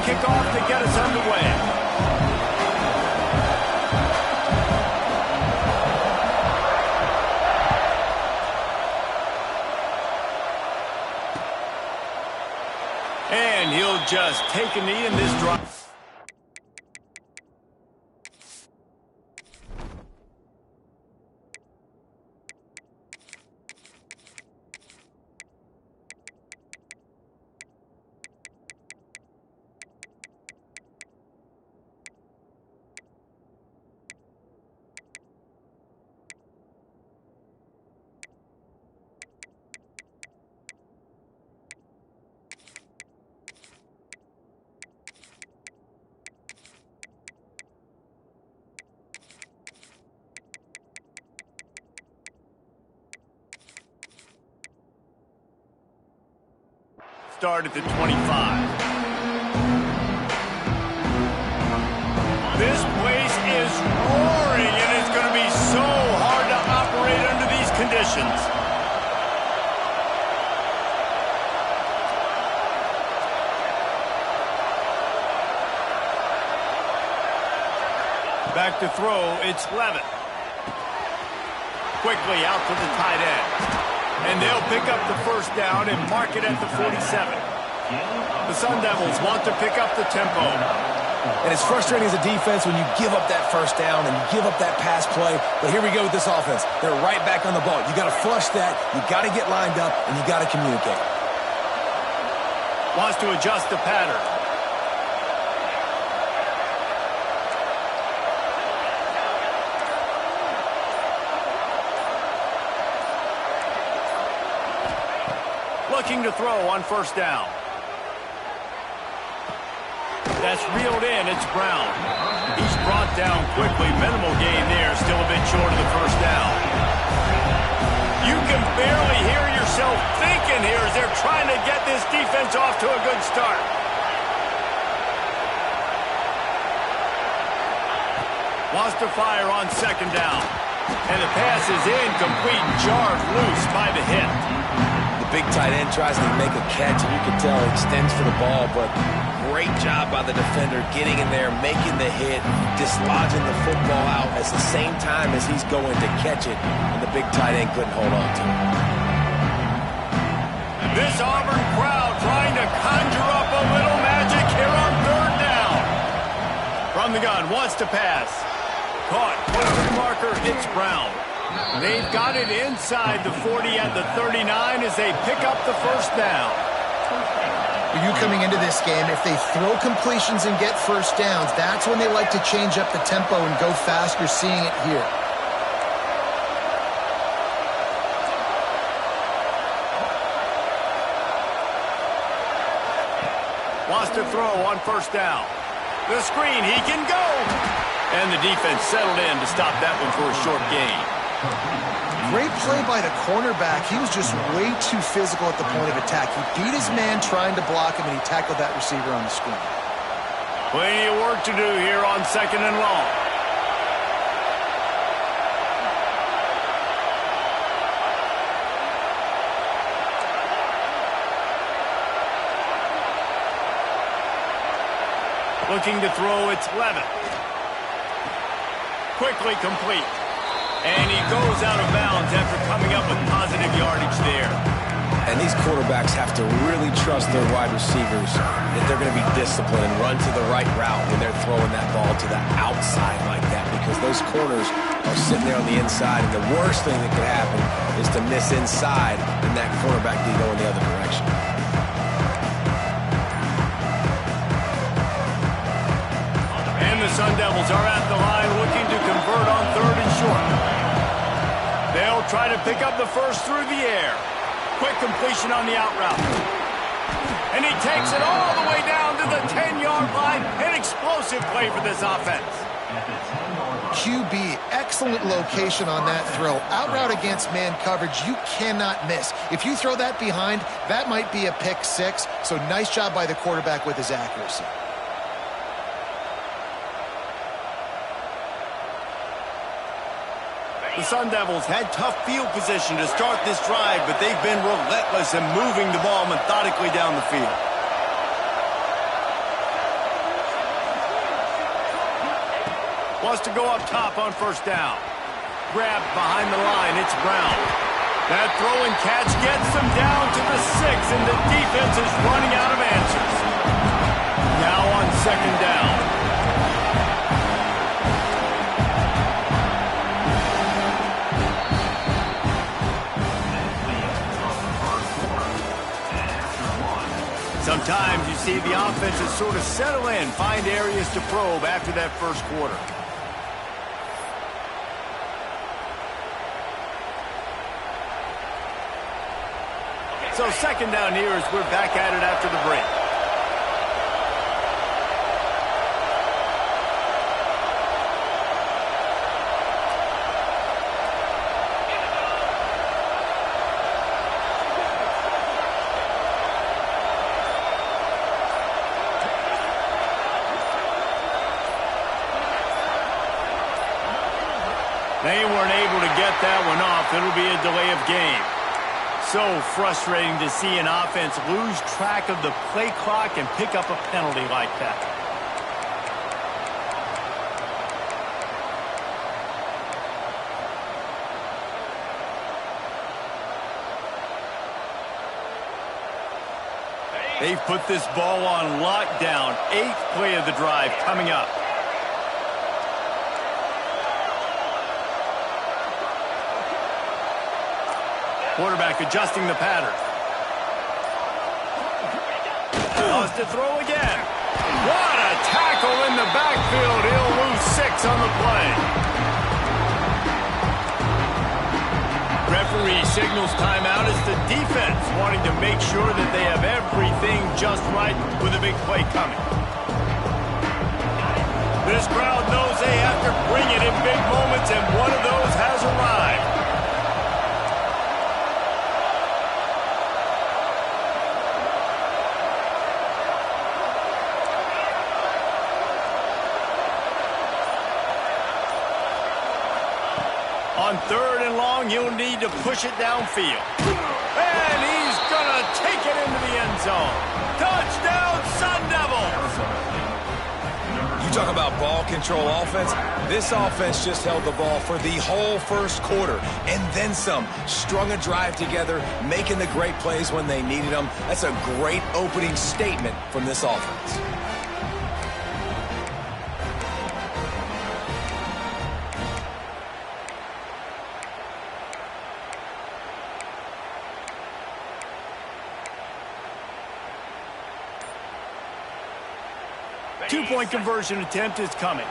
Kick off to get us underway. And he'll just take a knee in this drive. Start at the 25. This place is roaring, and it's going to be so hard to operate under these conditions. Back to throw, it's Levin. Quickly out to the tight end. And they'll pick up the first down and mark it at the 47. The Sun Devils want to pick up the tempo. And it's frustrating as a defense when you give up that first down and you give up that pass play. But here we go with this offense. They're right back on the ball. You got to flush that. You got to get lined up, and you got to communicate. Wants to adjust the pattern. Looking to throw on first down. That's reeled in. It's Brown. He's brought down quickly. Minimal gain there. Still a bit short of the first down. You can barely hear yourself thinking here as they're trying to get this defense off to a good start. Wants to fire on second down. And the pass is incomplete, jarred loose by the hit. The big tight end tries to make a catch, and you can tell he extends for the ball, but great job by the defender getting in there, making the hit, dislodging the football out at the same time as he's going to catch it, and the big tight end couldn't hold on to it. This Auburn crowd trying to conjure up a little magic here on third down. From the gun, wants to pass. Caught, quick marker, it's Brown. They've got it inside the 40 at the 39 as they pick up the first down. For you coming into this game, if they throw completions and get first downs, that's when they like to change up the tempo and go fast. You're seeing it here. Wants to throw on first down. The screen, he can go. And the defense settled in to stop that one for a short gain. Great play by the cornerback. He was just way too physical at the point of attack. He beat his man trying to block him, and he tackled that receiver on the screen. Plenty of work to do here on second and long. Looking to throw, it's Levin. Quickly complete. And he goes out of bounds after coming up with positive yardage there. And these quarterbacks have to really trust their wide receivers that they're going to be disciplined and run to the right route when they're throwing that ball to the outside like that, because those corners are sitting there on the inside, and the worst thing that could happen is to miss inside and that quarterback be going the other direction. And the Sun Devils are at the line looking to convert on 3rd and short. They'll try to pick up the first through the air. Quick completion on the out route. And he takes it all the way down to the 10-yard line. An explosive play for this offense. QB, excellent location on that throw. Out route against man coverage, you cannot miss. If you throw that behind, that might be a pick 6. So nice job by the quarterback with his accuracy. The Sun Devils had tough field position to start this drive, but they've been relentless in moving the ball methodically down the field. Wants to go up top on 1st down. Grabbed behind the line, it's Brown. That throw and catch gets them down to the 6, and the defense is running out of answers. Now on 2nd down. Sometimes you see the offenses sort of settle in, find areas to probe after that first quarter. So 2nd down here as we're back at it after the break. They weren't able to get that one off. It'll be a delay of game. So frustrating to see an offense lose track of the play clock and pick up a penalty like that. They've put this ball on lockdown. 8th play of the drive coming up. Quarterback adjusting the pattern. Lost to throw again. What a tackle in the backfield. He'll lose 6 on the play. Referee signals timeout as the defense wanting to make sure that they have everything just right with a big play coming. This crowd knows they have to bring it in big moments, and one of those has arrived. On 3rd and long, he'll need to push it downfield. And he's going to take it into the end zone. Touchdown, Sun Devils! You talk about ball control offense. This offense just held the ball for the whole first quarter and then some. Strung a drive together, making the great plays when they needed them. That's a great opening statement from this offense. Two-point conversion attempt is coming.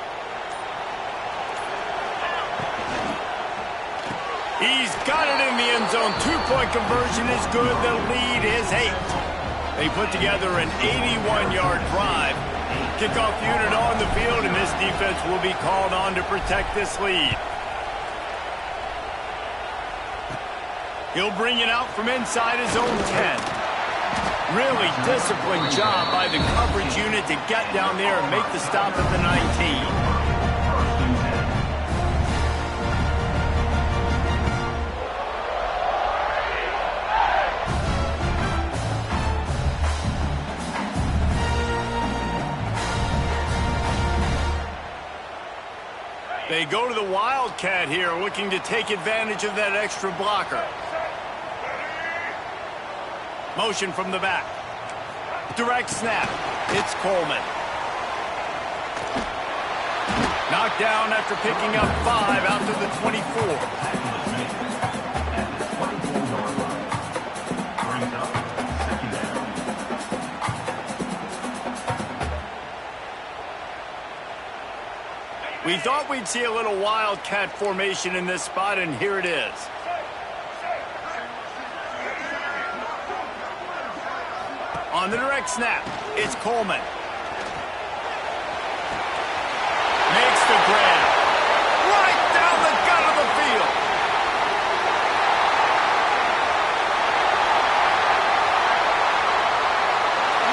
He's got it in the end zone. Two-point conversion is good. The lead is 8. They put together an 81-yard drive. Kickoff unit on the field, and this defense will be called on to protect this lead. He'll bring it out from inside his own 10. Really disciplined job by the coverage unit to get down there and make the stop at the 19. They go to the Wildcat here, looking to take advantage of that extra blocker. Motion from the back. Direct snap. It's Coleman. Knocked down after picking up 5 out to the 24. We thought we'd see a little wildcat formation in this spot, and here it is. On the direct snap, it's Coleman. Makes the grab. Right down the gut of the field.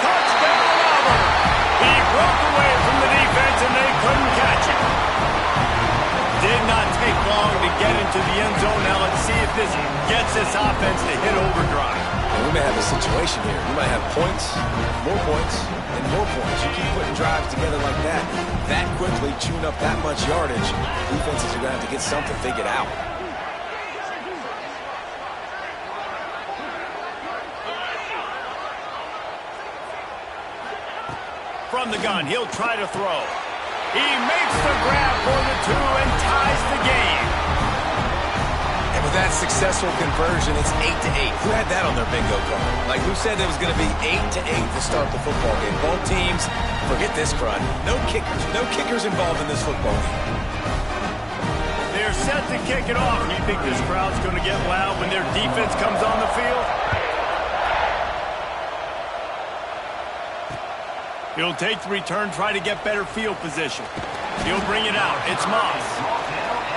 Touchdown, Auburn. He broke away from the defense, and they couldn't catch him. Did not take long to get into the end zone. Now let's see if this gets this offense to hit overdrive. And we may have a situation here. You might have points, and more points. You keep putting drives together like that quickly, chewing up that much yardage, defenses are going to have to get something figured out. From the gun, he'll try to throw. He makes the grab for the 2 and ties the game. And with that successful conversion, it's 8-8. Who had that on their bingo card? Like, who said it was going to be 8-8 to start the football game? Both teams, forget this crud. No kickers. No kickers involved in this football game. They're set to kick it off. You think this crowd's going to get loud when their defense comes on the field? He'll take the return, try to get better field position. He'll bring it out. It's Moss.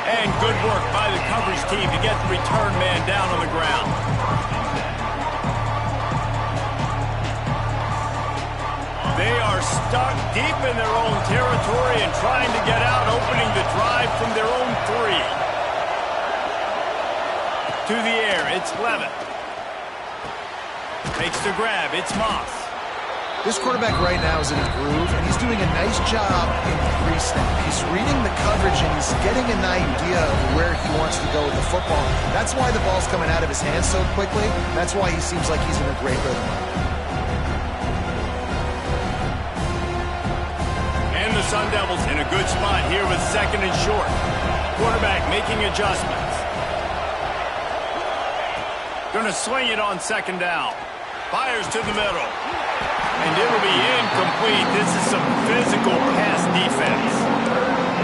And good work by the coverage team to get the return man down on the ground. They are stuck deep in their own territory and trying to get out, opening the drive from their own 3. To the air, it's Levitt. Makes the grab, it's Moss. This quarterback right now is in a groove, and he's doing a nice job in pre-snap. He's reading the coverage, and he's getting an idea of where he wants to go with the football. That's why the ball's coming out of his hands so quickly. That's why he seems like he's in a great rhythm. And the Sun Devils in a good spot here with 2nd and short. Quarterback making adjustments. Going to swing it on 2nd down. Fires to the middle. And it'll be incomplete. This is some physical pass defense.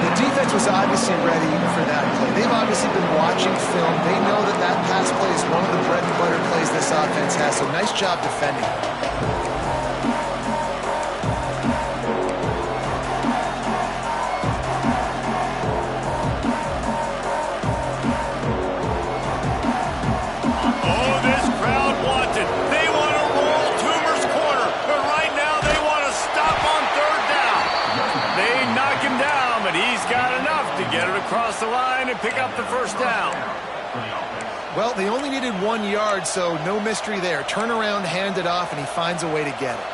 The defense was obviously ready for that play. They've obviously been watching film. They know that that pass play is one of the bread and butter plays this offense has. So nice job defending. Get it across the line and pick up the 1st down. Well, they only needed 1 yard, so no mystery there. Turn around, hand it off, and he finds a way to get it.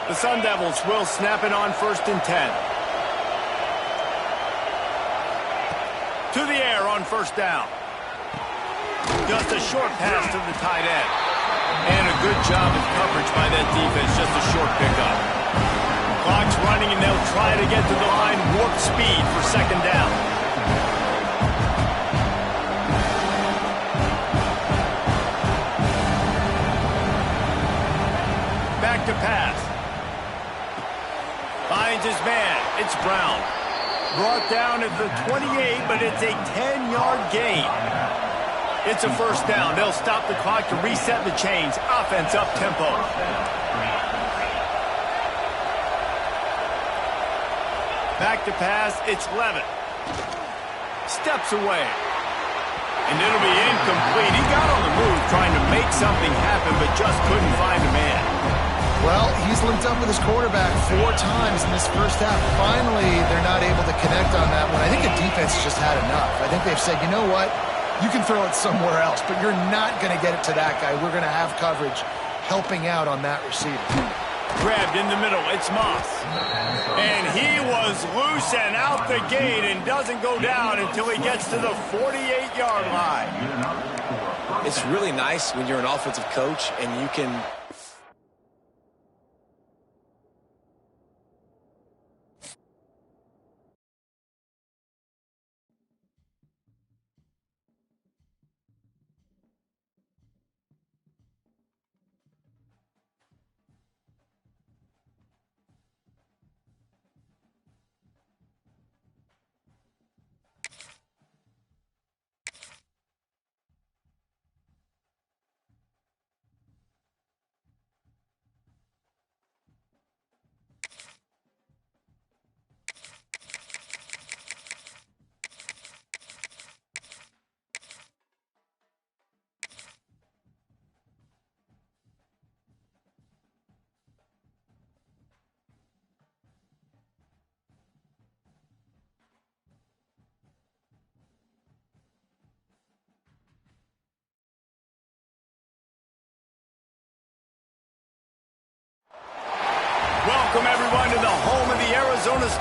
The Sun Devils will snap it on 1st and 10. To the air on 1st down. Just a short pass to the tight end. And a good job of coverage by that defense. Just a short pickup. Clock's running, and they'll try to get to the line warp speed for 2nd down. Back to pass. Finds his man. It's Brown. Brought down at the 28, but it's a 10-yard gain. It's a 1st down. They'll stop the clock to reset the chains. Offense up tempo. Back to pass, it's Levitt. Steps away. And it'll be incomplete. He got on the move trying to make something happen, but just couldn't find a man. Well, he's linked up with his quarterback 4 times in this 1st half. Finally, they're not able to connect on that one. I think the defense has just had enough. I think they've said, you know what? You can throw it somewhere else, but you're not going to get it to that guy. We're going to have coverage helping out on that receiver. Grabbed in the middle, it's Moss. And he was loose and out the gate and doesn't go down until he gets to the 48-yard line. It's really nice when you're an offensive coach and you can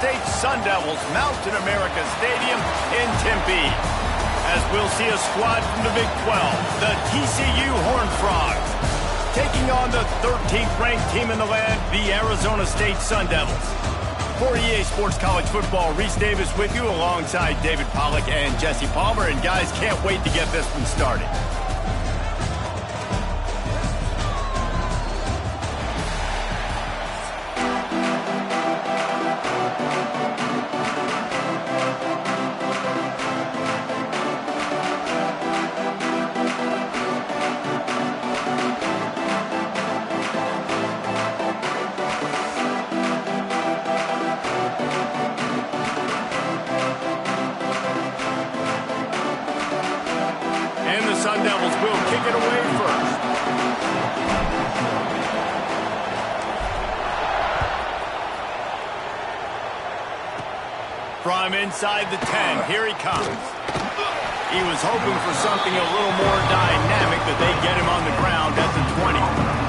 State Sun Devils mount in America Stadium in Tempe. As we'll see a squad from the Big 12, the TCU Horned Frogs, taking on the 13th ranked team in the land, the Arizona State Sun Devils. For EA Sports College Football, Reese Davis with you alongside David Pollack and Jesse Palmer. And guys, can't wait to get this one started. Sun Devils will kick it away first. From inside the 10, here he comes. He was hoping for something a little more dynamic, but they get him on the ground at the 20.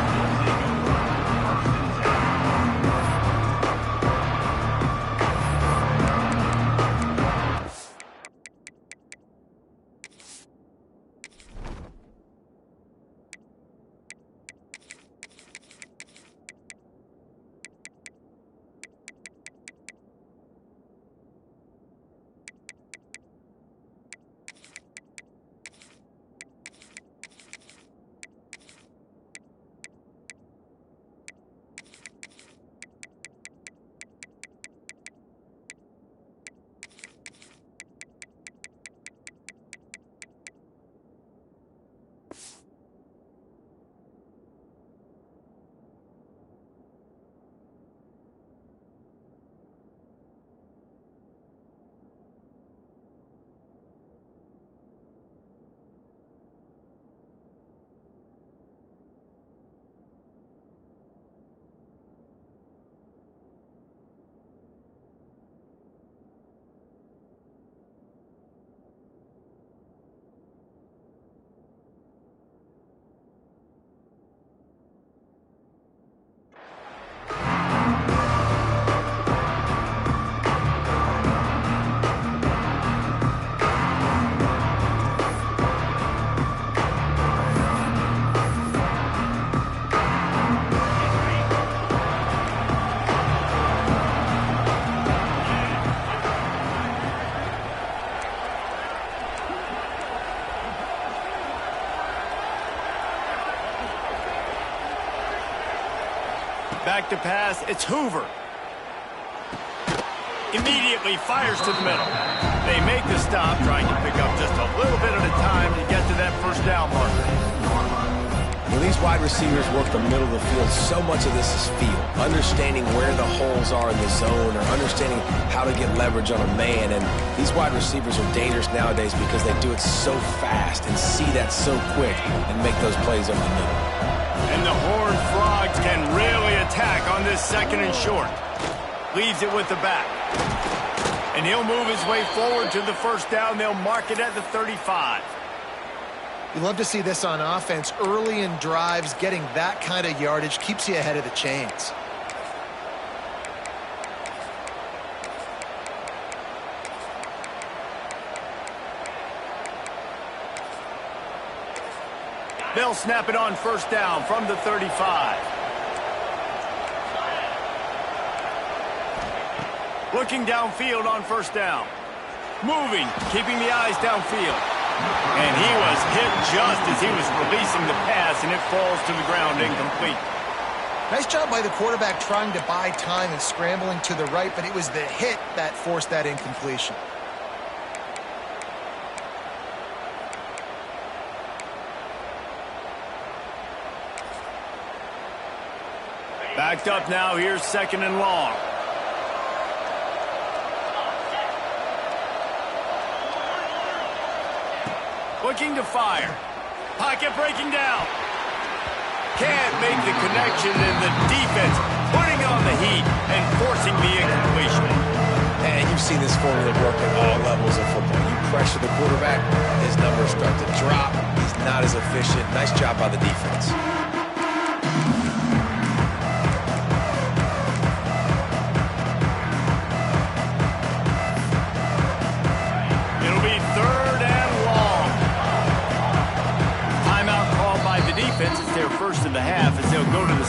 Back to pass, it's Hoover. Immediately fires to the middle. They make the stop, trying to pick up just a little bit at a time to get to that first down marker. When these wide receivers work the middle of the field, so much of this is feel. Understanding where the holes are in the zone or understanding how to get leverage on a man. And these wide receivers are dangerous nowadays because they do it so fast and see that so quick and make those plays over the middle. And the Horned Frogs can really attack on this second and short. Leaves it with the back. And he'll move his way forward to the first down. They'll mark it at the 35. You love to see this on offense. Early in drives, getting that kind of yardage keeps you ahead of the chains. They'll snap it on first down from the 35. Looking downfield on first down. Moving, keeping the eyes downfield. And he was hit just as he was releasing the pass, and it falls to the ground incomplete. Nice job by the quarterback trying to buy time and scrambling to the right, but it was the hit that forced that incompletion. Backed up now, here's second and long. Looking to fire. Pocket breaking down. Can't make the connection, and the defense putting on the heat and forcing the incompletion. And you've seen this formula work at all levels of football. You pressure the quarterback, his numbers start to drop. He's not as efficient. Nice job by the defense.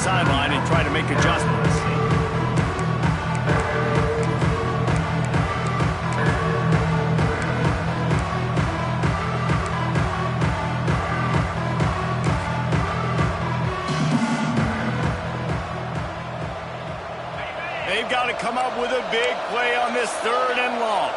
sideline and try to make adjustments. They've got to come up with a big play on this 3rd and long.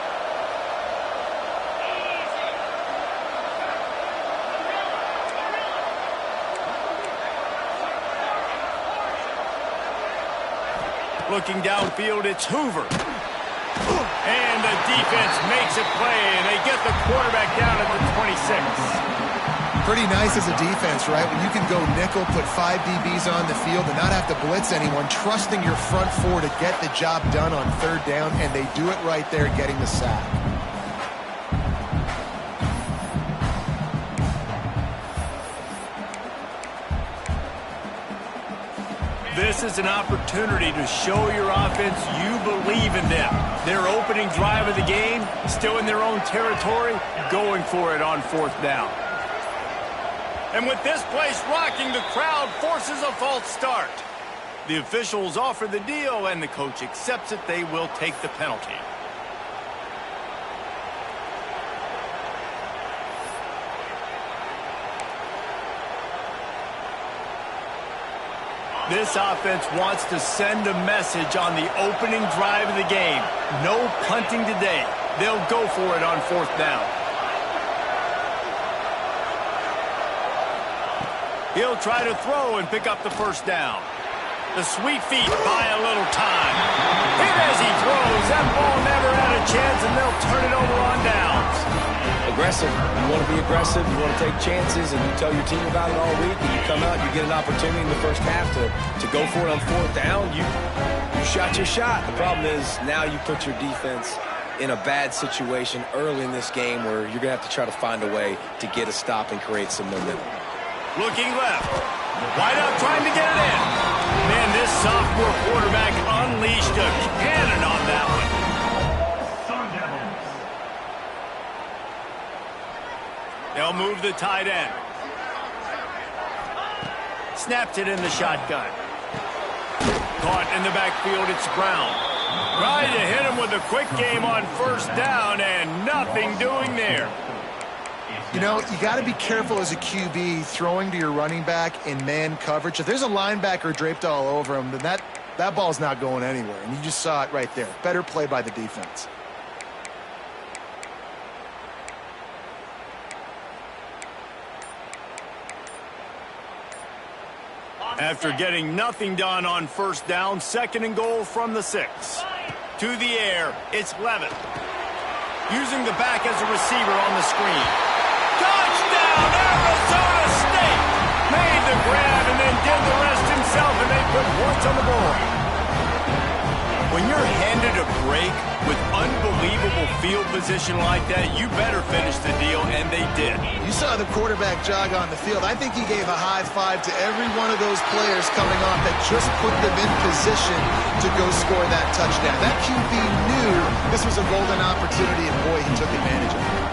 Looking downfield, it's Hoover. And the defense makes a play, and they get the quarterback down at the 26. Pretty nice as a defense, right? When you can go nickel, put 5 DBs on the field and not have to blitz anyone, trusting your front 4 to get the job done on 3rd down, and they do it right there, getting the sack. This is an opportunity to show your offense you believe in them. Their opening drive of the game, still in their own territory, going for it on 4th down. And with this place rocking, the crowd forces a false start. The officials offer the deal, and the coach accepts it. They will take the penalty. This offense wants to send a message on the opening drive of the game. No punting today. They'll go for it on 4th down. He'll try to throw and pick up the 1st down. The sweet feet buy a little time. Hit as he throws. That ball never had a chance, and they'll turn it over on downs. Aggressive. You want to be aggressive. You want to take chances, and you tell your team about it all week, and you come out, you get an opportunity in the first half to go for it on 4th down. You shot your shot. The problem is now you put your defense in a bad situation early in this game where you're going to have to try to find a way to get a stop and create some momentum. Looking left. Wide out trying to get it in. Man, this sophomore quarterback unleashed a cannon on that one. They'll move the tight end. Snapped it in the shotgun. Caught in the backfield, it's Brown. Tried to hit him with a quick game on 1st down, and nothing doing there. You know, you got to be careful as a QB throwing to your running back in man coverage. If there's a linebacker draped all over him, then that ball's not going anywhere. And you just saw it right there. Better play by the defense. After getting nothing done on 1st down, 2nd and goal from the 6. To the air, it's Levitt. Using the back as a receiver on the screen. Touchdown, Arizona State! Made the grab and then did the rest himself, and they put points on the board. When you're handed a break with unbelievable field position like that, you better finish the deal, and they did. You saw the quarterback jog on the field. I think he gave a high five to every one of those players coming off that just put them in position to go score that touchdown. That QB knew this was a golden opportunity, and boy, he took advantage of it.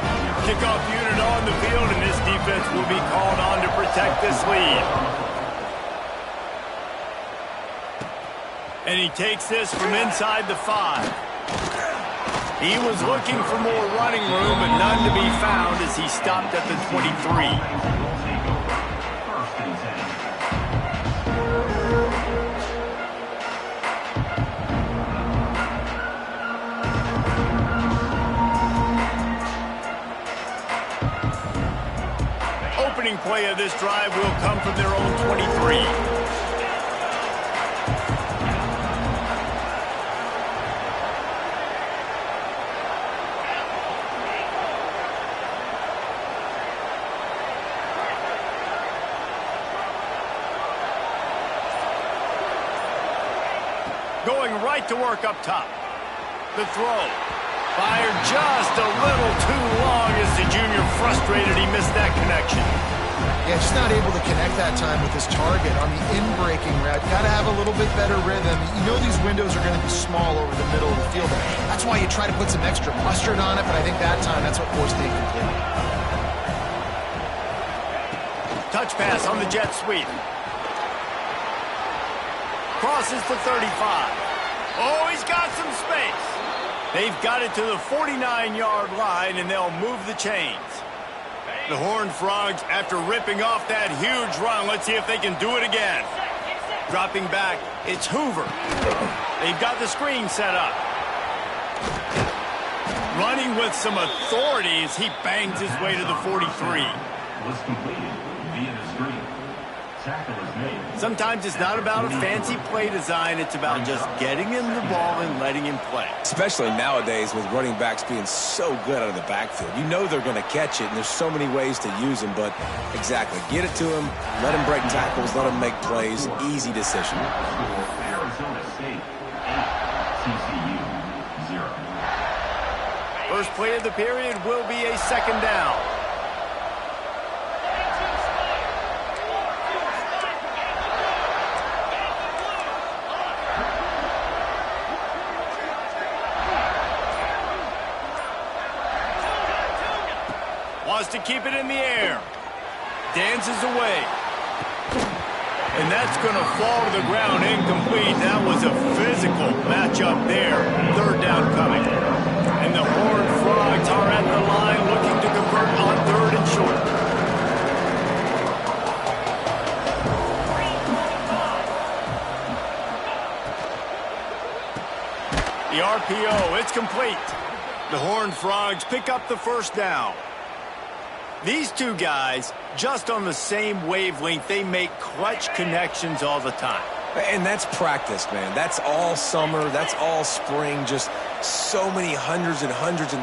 Kickoff unit on the field, and this defense will be called on to protect this lead. And he takes this from inside the 5. He was looking for more running room, but none to be found as he stopped at the 23. Opening play of this drive will come from their own 23. Going right to work up top. The throw. Fired just a little too long as the junior frustrated he missed that connection. Yeah, just not able to connect that time with his target on the in-breaking route. Got to have a little bit better rhythm. You know these windows are going to be small over the middle of the field. That's why you try to put some extra mustard on it, but I think that time that's what forced the incomplete. Touch pass on the jet sweep. crosses the 35. Oh, he's got some space. They've got it to the 49-yard line, and they'll move the chains. The Horned Frogs, after ripping off that huge run, let's see if they can do it again. Dropping back, it's Hoover. They've got the screen set up. Running with some authority as he bangs his way to the 43. Was completed via the screen. Tackle is made. Sometimes it's not about a fancy play design. It's about just getting him the ball and letting him play. Especially nowadays with running backs being so good out of the backfield. You know they're going to catch it, and there's so many ways to use them. But exactly, get it to him, let him break tackles, let him make plays. Easy decision. Arizona State 8, TCU 0. First play of the period will be a second down. Wants to keep it in the air. Dances away. And that's going to fall to the ground incomplete. That was a physical matchup there. Third down coming. And the Horned Frogs are at the line looking to convert on third and short. The RPO, it's complete. The Horned Frogs pick up the first down. These two guys, just on the same wavelength, they make clutch connections all the time. And that's practice, man. That's all summer. That's all spring. Just so many hundreds and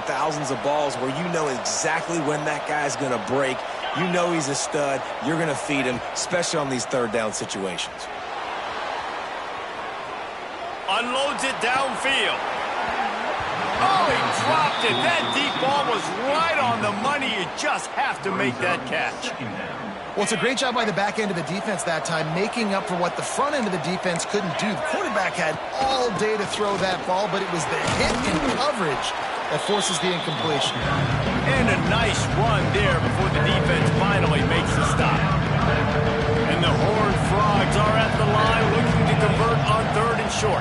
thousands of balls where you know exactly when that guy's going to break. You know he's a stud. You're going to feed him, especially on these third down situations. Unloads it downfield. Oh, he dropped it. That deep ball was right on the money. You just have to make that catch. Well, it's a great job by the back end of the defense that time, making up for what the front end of the defense couldn't do. The quarterback had all day to throw that ball, but it was the hit and coverage that forces the incompletion. And a nice run there before the defense finally makes the stop. And the Horned Frogs are at the line looking to convert on third and short.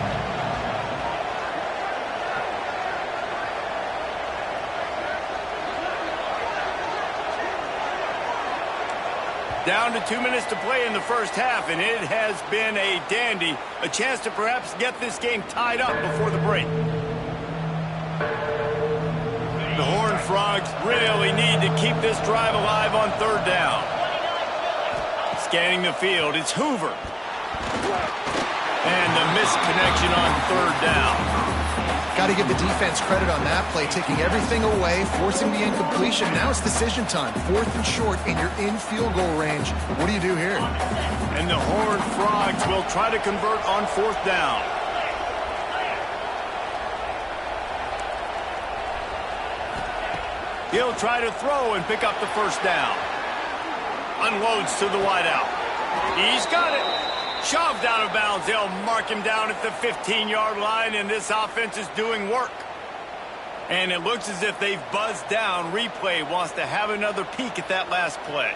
Down to 2 minutes to play in the first half, and it has been a dandy. A chance to perhaps get this game tied up before the break. The Horned Frogs really need to keep this drive alive on third down. Scanning the field, it's Hoover. And the missed connection on third down. Got to give the defense credit on that play, taking everything away, forcing the incompletion. Now it's decision time. Fourth and short, and you're in field goal range. What do you do here? And the Horned Frogs will try to convert on fourth down. He'll try to throw and pick up the first down. Unloads to the wideout. He's got it. Shoved out of bounds. They'll mark him down at the 15-yard line, and this offense is doing work. And it looks as if they've buzzed down. Replay wants to have another peek at that last play.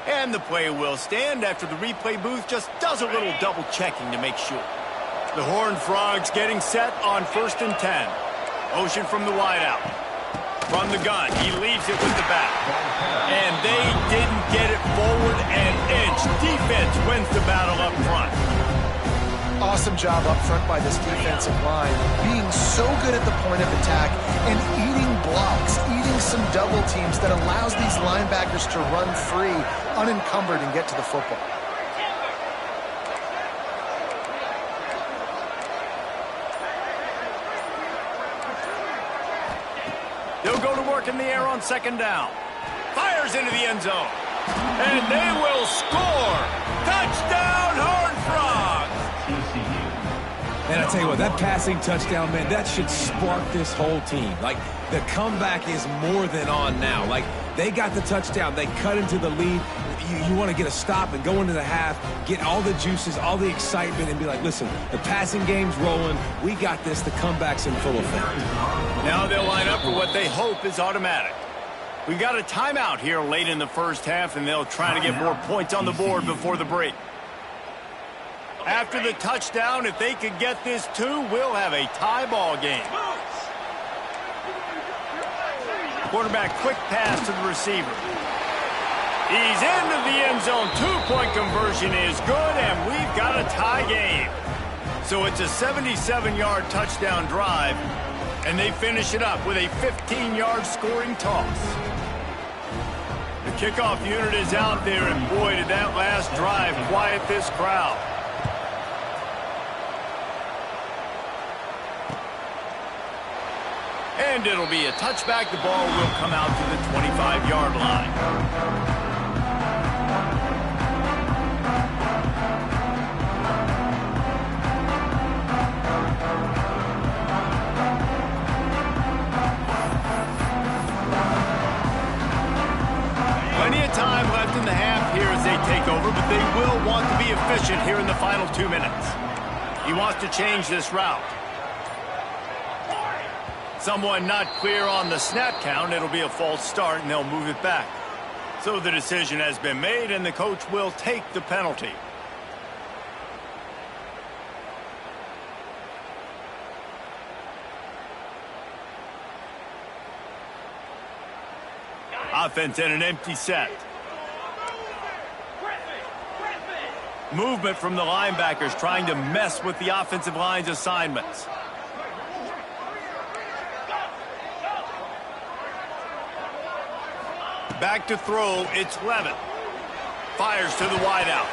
And the play will stand after the replay booth just does a little double checking to make sure. The Horned Frogs getting set on 1st and 10. Motion from the wideout. From the gun, he leaves it with the back. And they didn't get it forward an inch. Defense wins the battle up front. Awesome job up front by this defensive line, being so good at the point of attack and eating blocks, eating some double teams that allows these linebackers to run free, unencumbered, and get to the football. They'll go to work in the air on second down. Fires into the end zone. And they will score. Touchdown, Horned Frogs. And I tell you what, that passing touchdown, man, that should spark this whole team. Like, the comeback is more than on now. Like, they got the touchdown. They cut into the lead. You want to get a stop and go into the half, get all the juices, all the excitement, and be like, listen, the passing game's rolling. We got this. The comeback's in full effect. Now they'll line up for what they hope is automatic. We've got a timeout here late in the first half, and they'll try to get more points on the board before the break. After the touchdown, if they could get this too, we'll have a tie ball game. Quarterback quick pass to the receiver. He's into the end zone. Two-point conversion is good, and we've got a tie game. So it's a 77-yard touchdown drive, and they finish it up with a 15-yard scoring toss. The kickoff unit is out there, and boy, did that last drive quiet this crowd. And it'll be a touchback. The ball will come out to the 25-yard line. Plenty of time left in the half here as they take over, but they will want to be efficient here in the final 2 minutes. He wants to change this route. Someone not clear on the snap count. It'll be a false start, and they'll move it back. So the decision has been made, and the coach will take the penalty. Offense in an empty set. Movement from the linebackers trying to mess with the offensive line's assignments. Back to throw, it's Levin. Fires to the wideout.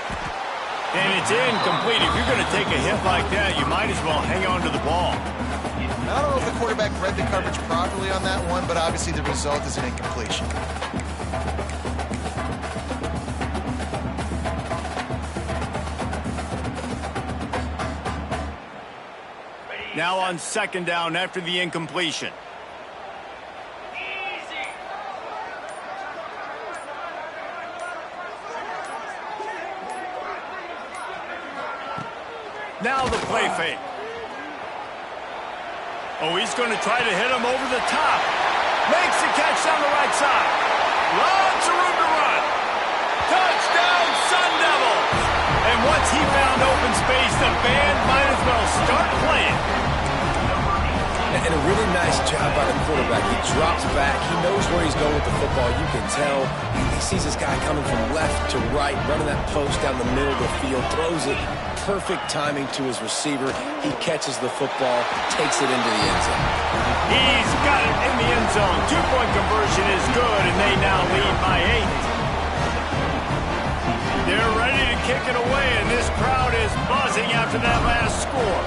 And it's incomplete. If you're going to take a hit like that, you might as well hang on to the ball. I don't know if the quarterback read the coverage properly on that one, but obviously the result is an incompletion. Now on second down after the incompletion. Now the play fake. Oh, he's going to try to hit him over the top. Makes the catch down the right side. Lots of room to run. Touchdown, Sun Devils. And once he found open space, the band might as well start playing. And a really nice job by the quarterback. He drops back. He knows where he's going with the football. You can tell. He sees this guy coming from left to right, running that post down the middle of the field, throws it. Perfect timing to his receiver. He catches the football, takes it into the end zone. He's got it in the end zone. Two-point conversion is good, and they now lead by 8. They're ready to kick it away, and this crowd is buzzing after that last score.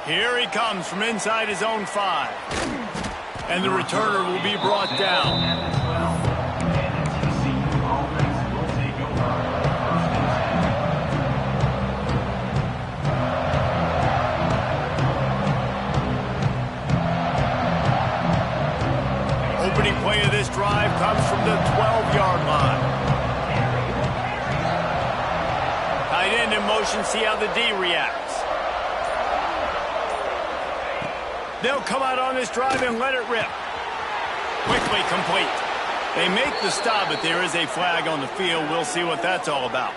Here he comes from inside his own 5. And the returner will be brought down. Opening play of this drive comes from the 12-yard line. Tight end in motion, see how the D reacts. They'll come out on this drive and let it rip. Quickly complete. They make the stop, but there is a flag on the field. We'll see what that's all about.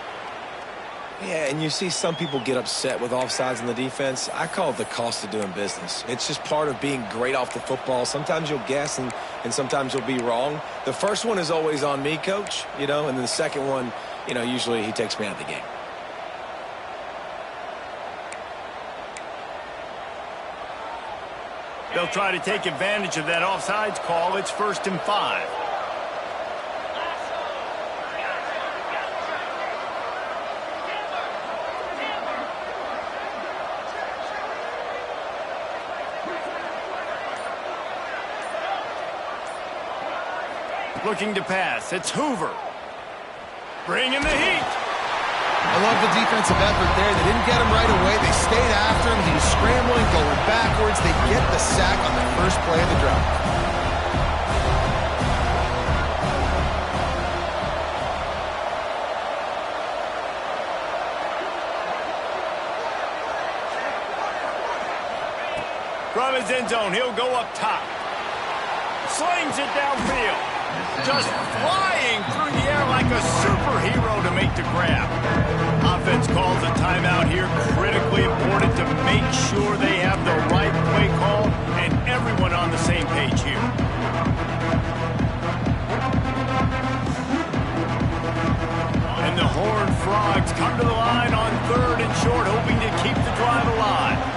Yeah, and you see some people get upset with offsides in the defense. I call it the cost of doing business. It's just part of being great off the football. Sometimes you'll guess and sometimes you'll be wrong. The first one is always on me, Coach, and then the second one, usually he takes me out of the game. They'll try to take advantage of that offsides call. It's 1st and 5. Looking to pass. It's Hoover. Bringing the heat. I love the defensive effort there. They didn't get him right away. They stayed after him. He was scrambling, going backwards. They get the sack on the first play of the drive. From his end zone, he'll go up top. Slings it downfield. Just flying through the air like a superhero to make the grab. Offense calls a timeout here. Critically important to make sure they have the right play call and everyone on the same page here. And the Horned Frogs come to the line on 3rd and short, hoping to keep the drive alive.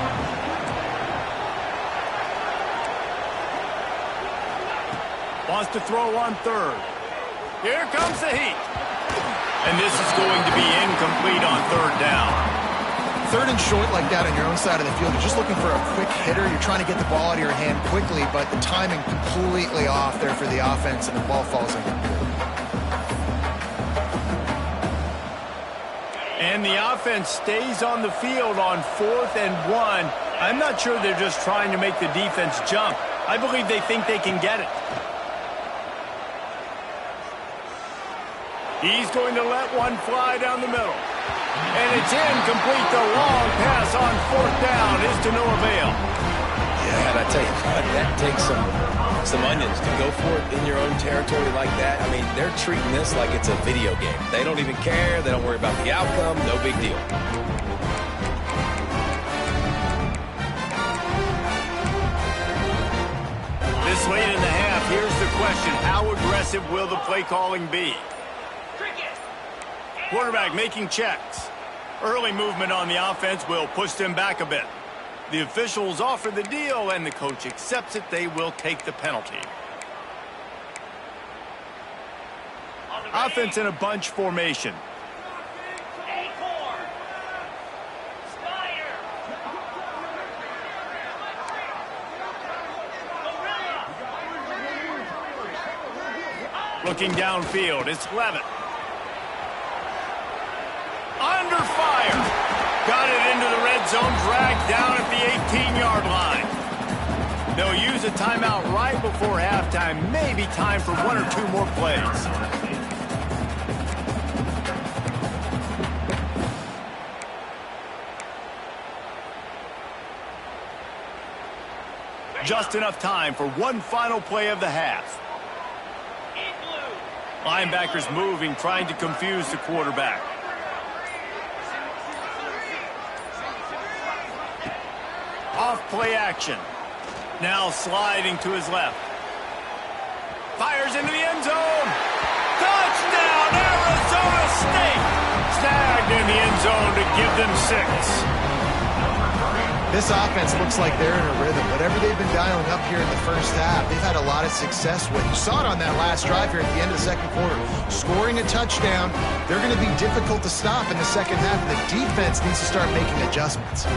Wants to throw on 3rd. Here comes the heat. And this is going to be incomplete on 3rd down. 3rd and short like that on your own side of the field. You're just looking for a quick hitter. You're trying to get the ball out of your hand quickly, but the timing completely off there for the offense, and the ball falls incomplete. And the offense stays on the field on 4th and 1. I'm not sure they're just trying to make the defense jump. I believe they think they can get it. He's going to let one fly down the middle. And it's incomplete. The long pass on 4th down is to no avail. Yeah, and I tell you what, that takes some onions to go for it in your own territory like that. I mean, they're treating this like it's a video game. They don't even care. They don't worry about the outcome. No big deal. This late in the half, here's the question. How aggressive will the play calling be? Quarterback making checks. Early movement on the offense will push them back a bit. The officials offer the deal, and the coach accepts it. They will take the penalty. Offense in a bunch formation. Looking downfield, it's Levitt. Under fire. Got it into the red zone, dragged down at the 18-yard line. They'll use a timeout right before halftime. Maybe time for 1 or 2 more plays. Just enough time for one final play of the half. Linebackers moving, trying to confuse the quarterback. Off play action. Now sliding to his left. Fires into the end zone. Touchdown, Arizona State. Snagged in the end zone to give them 6. This offense looks like they're in a rhythm. Whatever they've been dialing up here in the first half, they've had a lot of success with. You saw it on that last drive here at the end of the second quarter. Scoring a touchdown, they're going to be difficult to stop in the second half, and the defense needs to start making adjustments.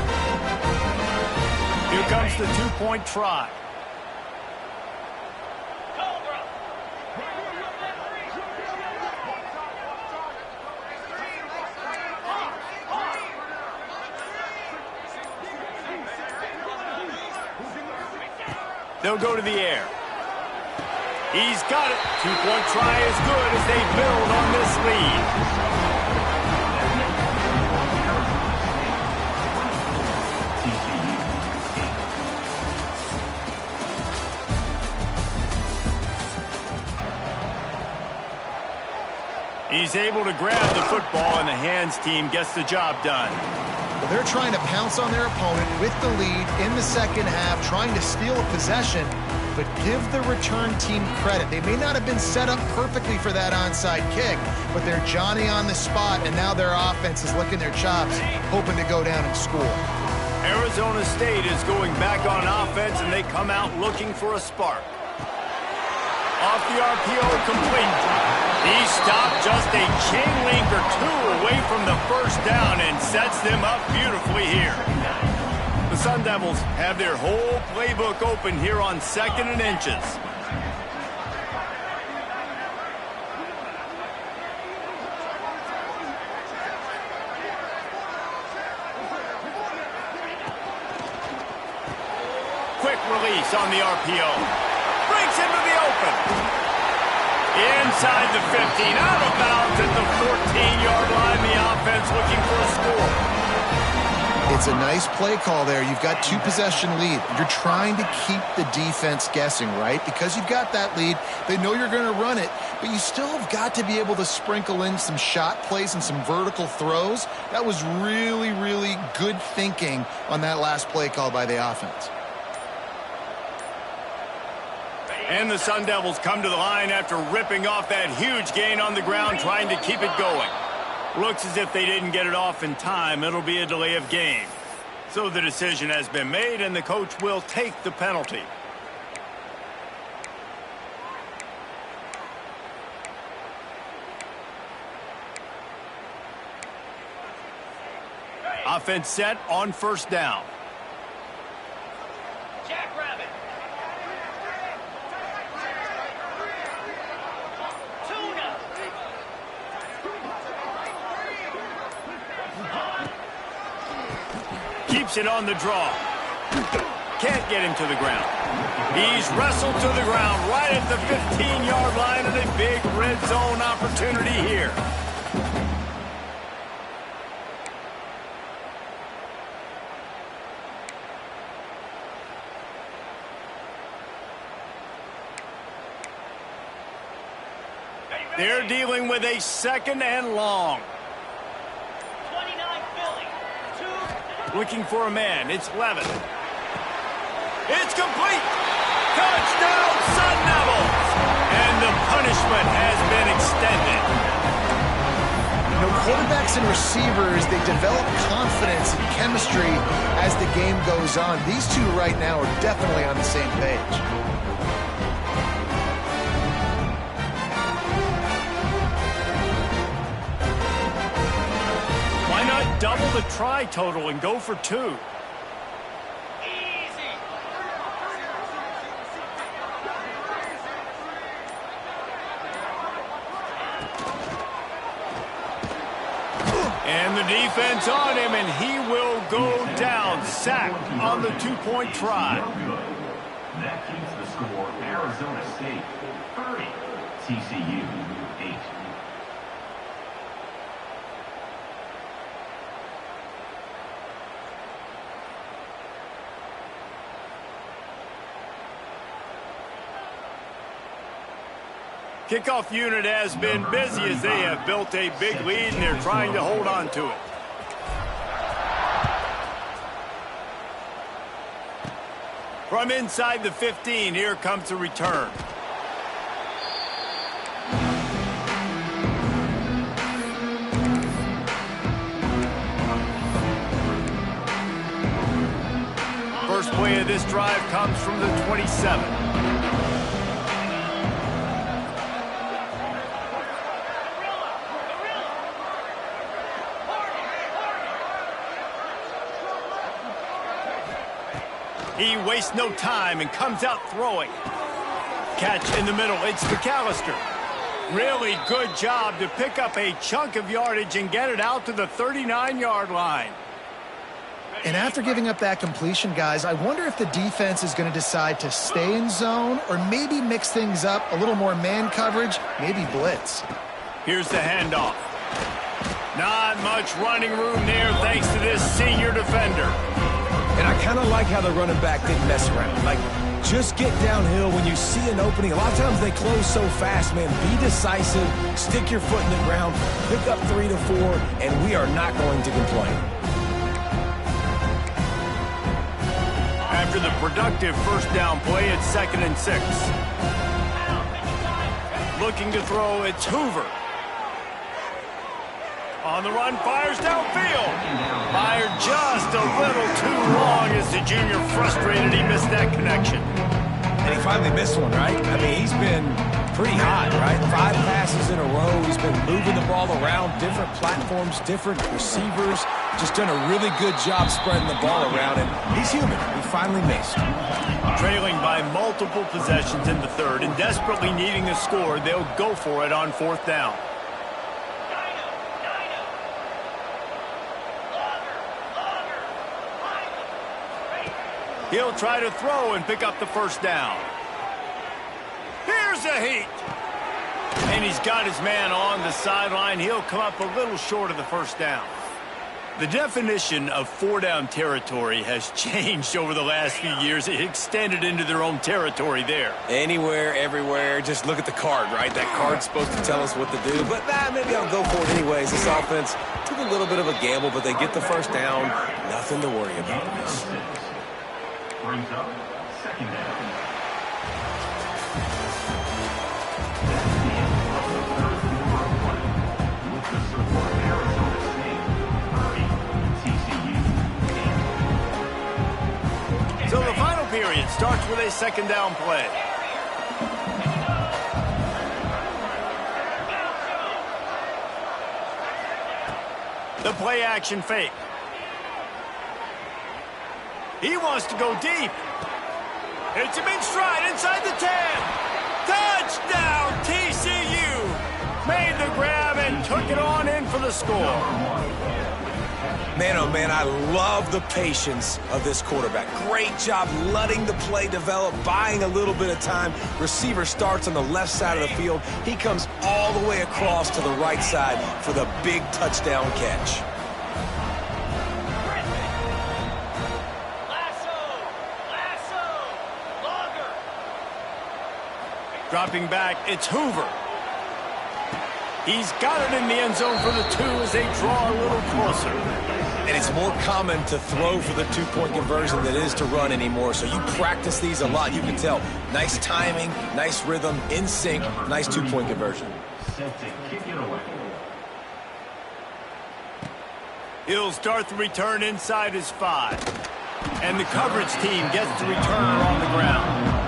Here comes the 2-point try. They'll go to the air. He's got it. 2-point try is good as they build on this lead. He's able to grab the football, and the hands team gets the job done. Well, they're trying to pounce on their opponent with the lead in the second half, trying to steal a possession, but give the return team credit. They may not have been set up perfectly for that onside kick, but they're Johnny on the spot, and now their offense is licking their chops, hoping to go down and score. Arizona State is going back on offense, and they come out looking for a spark. Off the RPO, complete. He stopped just a chain link or 2 away from the first down and sets them up beautifully here. The Sun Devils have their whole playbook open here on 2nd and inches. Quick release on the RPO. Breaks into the open. Inside the 15, out of bounds at the 14-yard line. The offense looking for a score. It's a nice play call there. You've got 2-possession lead. You're trying to keep the defense guessing, right? Because you've got that lead, they know you're going to run it, but you still have got to be able to sprinkle in some shot plays and some vertical throws. That was really, really good thinking on that last play call by the offense. And the Sun Devils come to the line after ripping off that huge gain on the ground, trying to keep it going. Looks as if they didn't get it off in time. It'll be a delay of game. So the decision has been made, and the coach will take the penalty. Offense set on first down. Jackrabbit. Tuna. Keeps it on the draw. Can't get him to the ground. He's wrestled to the ground right at the 15-yard line, and a big red zone opportunity here. They're dealing with a second and long. 29 Philly. 2. Looking for a man. It's Levin. It's complete. Touchdown, Sun Devils. And the punishment has been extended. You know, quarterbacks and receivers, they develop confidence and chemistry as the game goes on. These two right now are definitely on the same page. Why not double the try total and go for 2? Easy. And the defense on him, and he will go down. Sacked on the 2-point try. That keeps the score Arizona State 30, TCU 8. Kickoff unit has been busy as they have built a big lead, and they're trying to hold on to it. From inside the 15, here comes the return. First play of this drive comes from the 27. He wastes no time and comes out throwing. Catch in the middle. It's McAllister. Really good job to pick up a chunk of yardage and get it out to the 39-yard line. And after giving up that completion, guys, I wonder if the defense is going to decide to stay in zone or maybe mix things up, a little more man coverage, maybe blitz. Here's the handoff. Not much running room there thanks to this senior defender. And I kind of like how the running back didn't mess around. Like, just get downhill when you see an opening. A lot of times they close so fast, man. Be decisive, stick your foot in the ground, pick up 3 to 4, and we are not going to complain. After the productive first down play, it's 2nd and 6. Looking to throw, it's Hoover. On the run, fires downfield. Fired just a little too long as the junior frustrated. He missed that connection. And he finally missed one, right? I mean, he's been pretty hot, right? 5 passes in a row. He's been moving the ball around, different platforms, different receivers. Just done a really good job spreading the ball around, and he's human. He finally missed. Trailing by multiple possessions in the 3rd and desperately needing a score, they'll go for it on 4th down. He'll try to throw and pick up the first down. Here's a heat. And he's got his man on the sideline. He'll come up a little short of the first down. The definition of four-down territory has changed over the last few years. It extended into their own territory there. Anywhere, everywhere, just look at the card, right? That card's supposed to tell us what to do, but maybe I'll go for it anyways. This offense took a little bit of a gamble, but they get the first down. Nothing to worry about. Brings up second down. So the final period starts with a second down play. The play action fake. He wants to go deep. Hits him in stride inside the 10. Touchdown, TCU. Made the grab and took it on in for the score. Man, oh man, I love the patience of this quarterback. Great job letting the play develop, buying a little bit of time. Receiver starts on the left side of the field. He comes all the way across to the right side for the big touchdown catch. Dropping back, it's Hoover. He's got it in the end zone for the 2 as they draw a little closer. And it's more common to throw for the two-point conversion than it is to run anymore. So you practice these a lot. You can tell. Nice timing, nice rhythm, in sync, nice two-point conversion. Set to kick it away. He'll start the return inside his 5. And the coverage team gets the returner on the ground.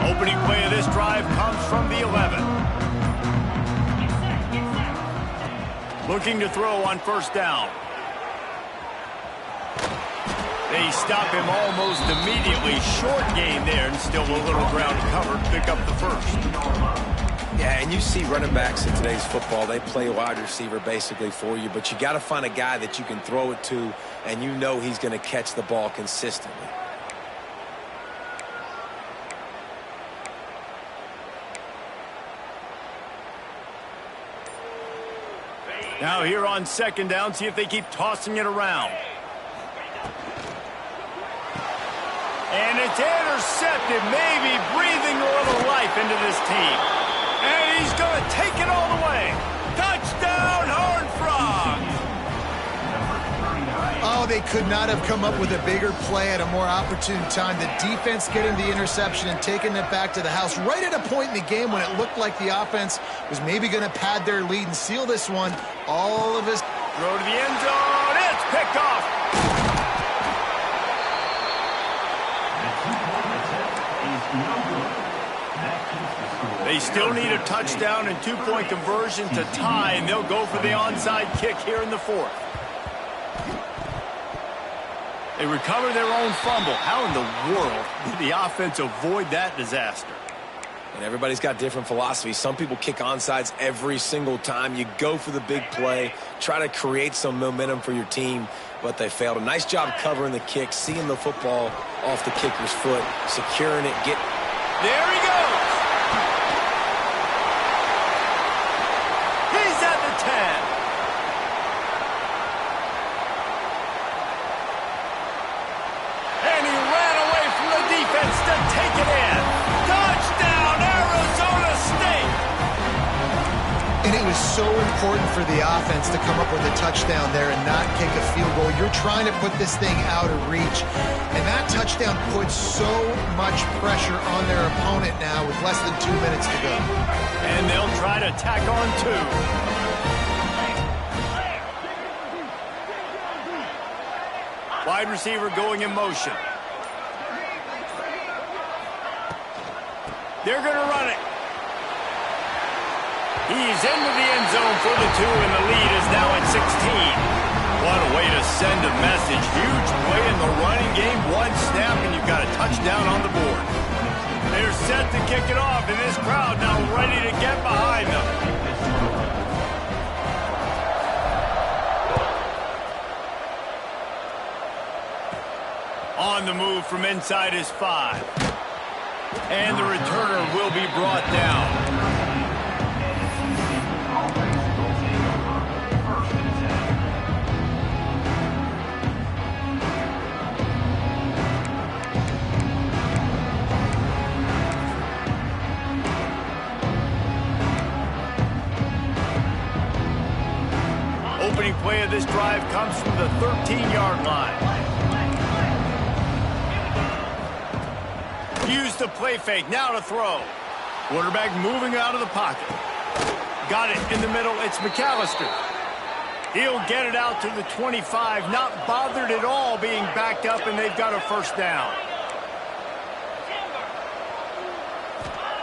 Opening play of this drive comes from the 11. Looking to throw on first down. They stop him almost immediately. Short gain there, and still a little ground to cover to pick up the first. Yeah, and you see running backs in today's football, they play wide receiver basically for you, but you got to find a guy that you can throw it to, and you know he's going to catch the ball consistently. Now here on second down, see if they keep tossing it around. And it's intercepted, maybe breathing a little life into this team. And he's going to take it all the way. Touchdown, Horned Frogs! Oh, they could not have come up with a bigger play at a more opportune time. The defense getting the interception and taking it back to the house right at a point in the game when it looked like the offense was maybe going to pad their lead and seal this one. All of his Throw to the end zone. It's picked off. They still need a touchdown and two-point conversion to tie, and they'll go for the onside kick here in the 4th. They recover their own fumble. How in the world did the offense avoid that disaster? And everybody's got different philosophies. Some people kick onsides every single time. You go for the big play, try to create some momentum for your team, but they failed. A nice job covering the kick, seeing the football off the kicker's foot, securing it, There he goes! He's at the 10. And he ran away from the defense to take it in. Touchdown, Arizona State! And it was so important for the offense to come up with a touchdown there and not kick a field goal. You're trying to put this thing out of reach. And that touchdown puts so much pressure on their opponent now with less than 2 minutes to go. And they'll try to tack on 2. Wide receiver going in motion. They're going to run it. He's into the end zone for the 2, and the lead is now at 16. What a way to send a message. Huge play in the running game. One snap, and you've got a touchdown on the board. They're set to kick it off, and this crowd now ready to get behind them. On the move from inside his 5. And the returner will be brought down. Opening play of this drive comes from the 13-yard line. Use the play fake, now to throw. Quarterback moving out of the pocket. Got it in the middle, it's McAllister. He'll get it out to the 25, not bothered at all being backed up, and they've got a first down.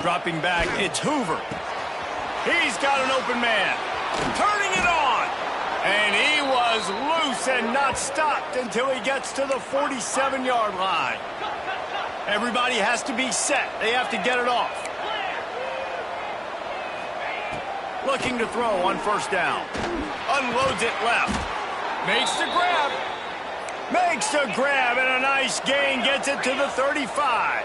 Dropping back, it's Hoover. He's got an open man. Turning it on. And he was loose and not stopped until he gets to the 47-yard line. Everybody has to be set. They have to get it off. Looking to throw on first down. Unloads it left. Makes the grab. Makes the grab, and a nice gain. Gets it to the 35.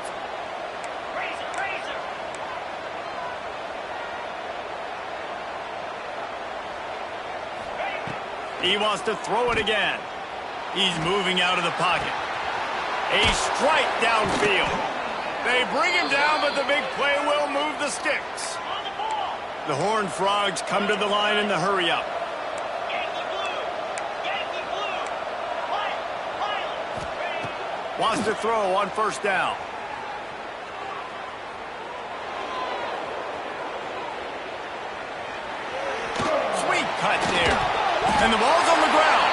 He wants to throw it again. He's moving out of the pocket. A strike downfield. They bring him down, but the big play will move the sticks. The Horned Frogs come to the line in the hurry-up. Wants to throw on first down. Sweet cut there. And the ball's on the ground.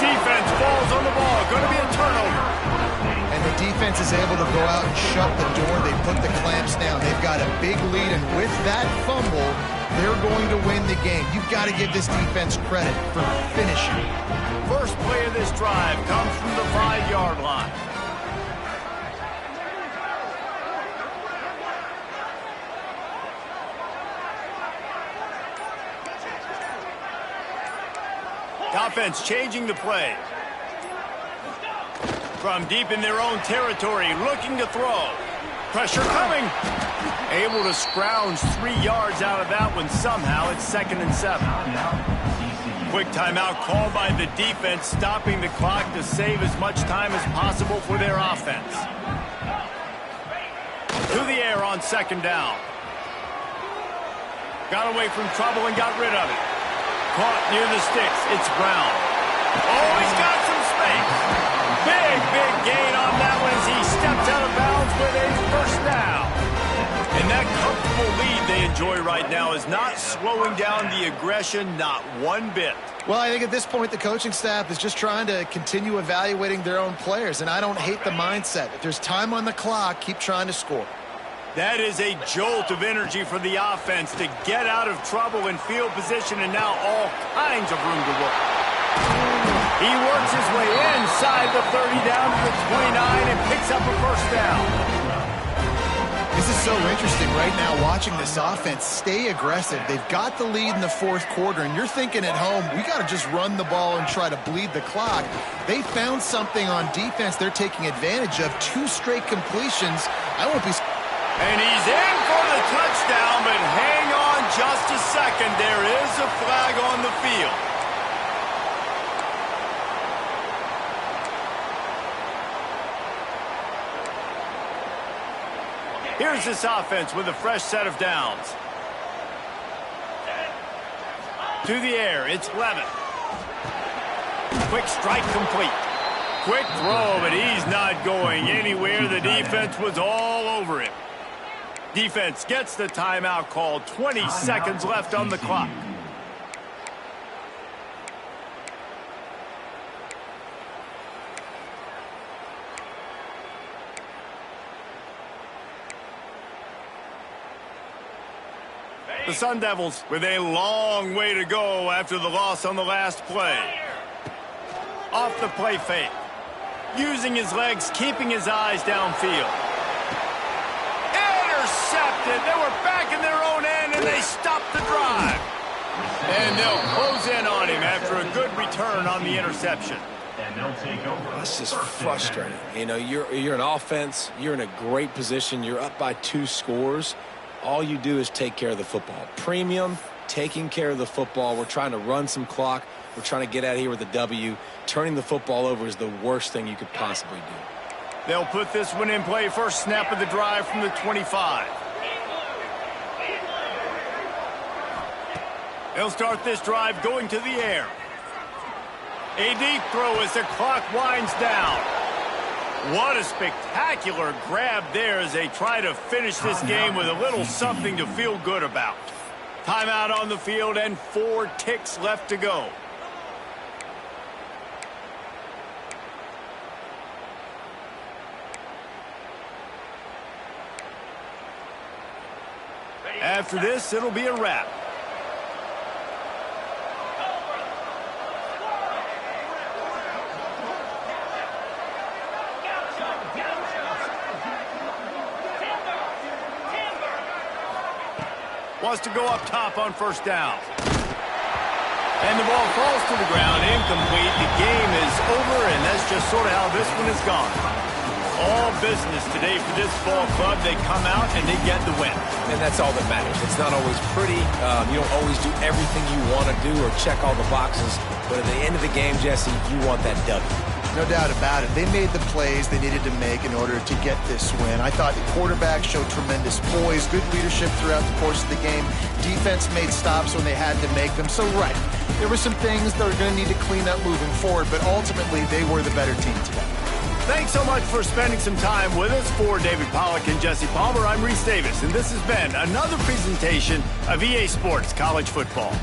Defense falls on the ball. Going to be a turnover. And the defense is able to go out and shut the door. They put the clamps down. They've got a big lead, and with that fumble, they're going to win the game. You've got to give this defense credit for finishing. First play of this drive comes from the 5-yard line. Offense changing the play. From deep in their own territory, looking to throw. Pressure coming. Able to scrounge 3 yards out of that one somehow. It's 2nd and 7. Quick timeout called by the defense, stopping the clock to save as much time as possible for their offense. To the air on 2nd down. Got away from trouble and got rid of it. Caught near the sticks. It's Brown. Oh, he's got some space. Big gain on that one as he steps out of bounds with a first down. And that comfortable lead they enjoy right now is not slowing down the aggression, not one bit. Well, I think at this point the coaching staff is just trying to continue evaluating their own players, and I don't hate the mindset. If there's time on the clock, keep trying to score. That is a jolt of energy for the offense to get out of trouble in field position, and now all kinds of room to work. He works his way inside the 30 down to the 29 and picks up a first down. This is so interesting right now watching this offense stay aggressive. They've got the lead in the 4th quarter, and you're thinking at home, we got to just run the ball and try to bleed the clock. They found something on defense they're taking advantage of. 2 straight completions. I won't be... And he's in for the touchdown, but hang on just a second. There is a flag on the field. Here's this offense with a fresh set of downs. To the air, it's Levitt. Quick strike complete. Quick throw, but he's not going anywhere. The defense was all over him. Defense gets the timeout called. 20 seconds left on the clock. The Sun Devils with a long way to go after the loss on the last play. Off the play fake. Using his legs, keeping his eyes downfield. it. They were back in their own end, and they stopped the drive. And they'll close in on him after a good return on the interception. And they'll take over. That's just frustrating. You know, you're an offense. You're in a great position. You're up by 2 scores. All you do is take care of the football. Premium, taking care of the football. We're trying to run some clock. We're trying to get out of here with a W. Turning the football over is the worst thing you could possibly do. They'll put this one in play. First snap of the drive from the 25. They'll start this drive going to the air. A deep throw as the clock winds down. What a spectacular grab there as they try to finish this game with a little something to feel good about. Timeout on the field and 4 ticks left to go. After this, it'll be a wrap. Wants to go up top on first down. And the ball falls to the ground, incomplete. The game is over, and that's just sort of how this one has gone. All business today for this ball club. They come out and they get the win. And that's all that matters. It's not always pretty. You don't always do everything you want to do or check all the boxes. But at the end of the game, Jesse, you want that W. No doubt about it. They made the plays they needed to make in order to get this win. I thought the quarterback showed tremendous poise, good leadership throughout the course of the game. Defense made stops when they had to make them. So, right, there were some things that were going to need to clean up moving forward, but ultimately they were the better team today. Thanks so much for spending some time with us. For David Pollack and Jesse Palmer, I'm Reese Davis, and this has been another presentation of EA Sports College Football.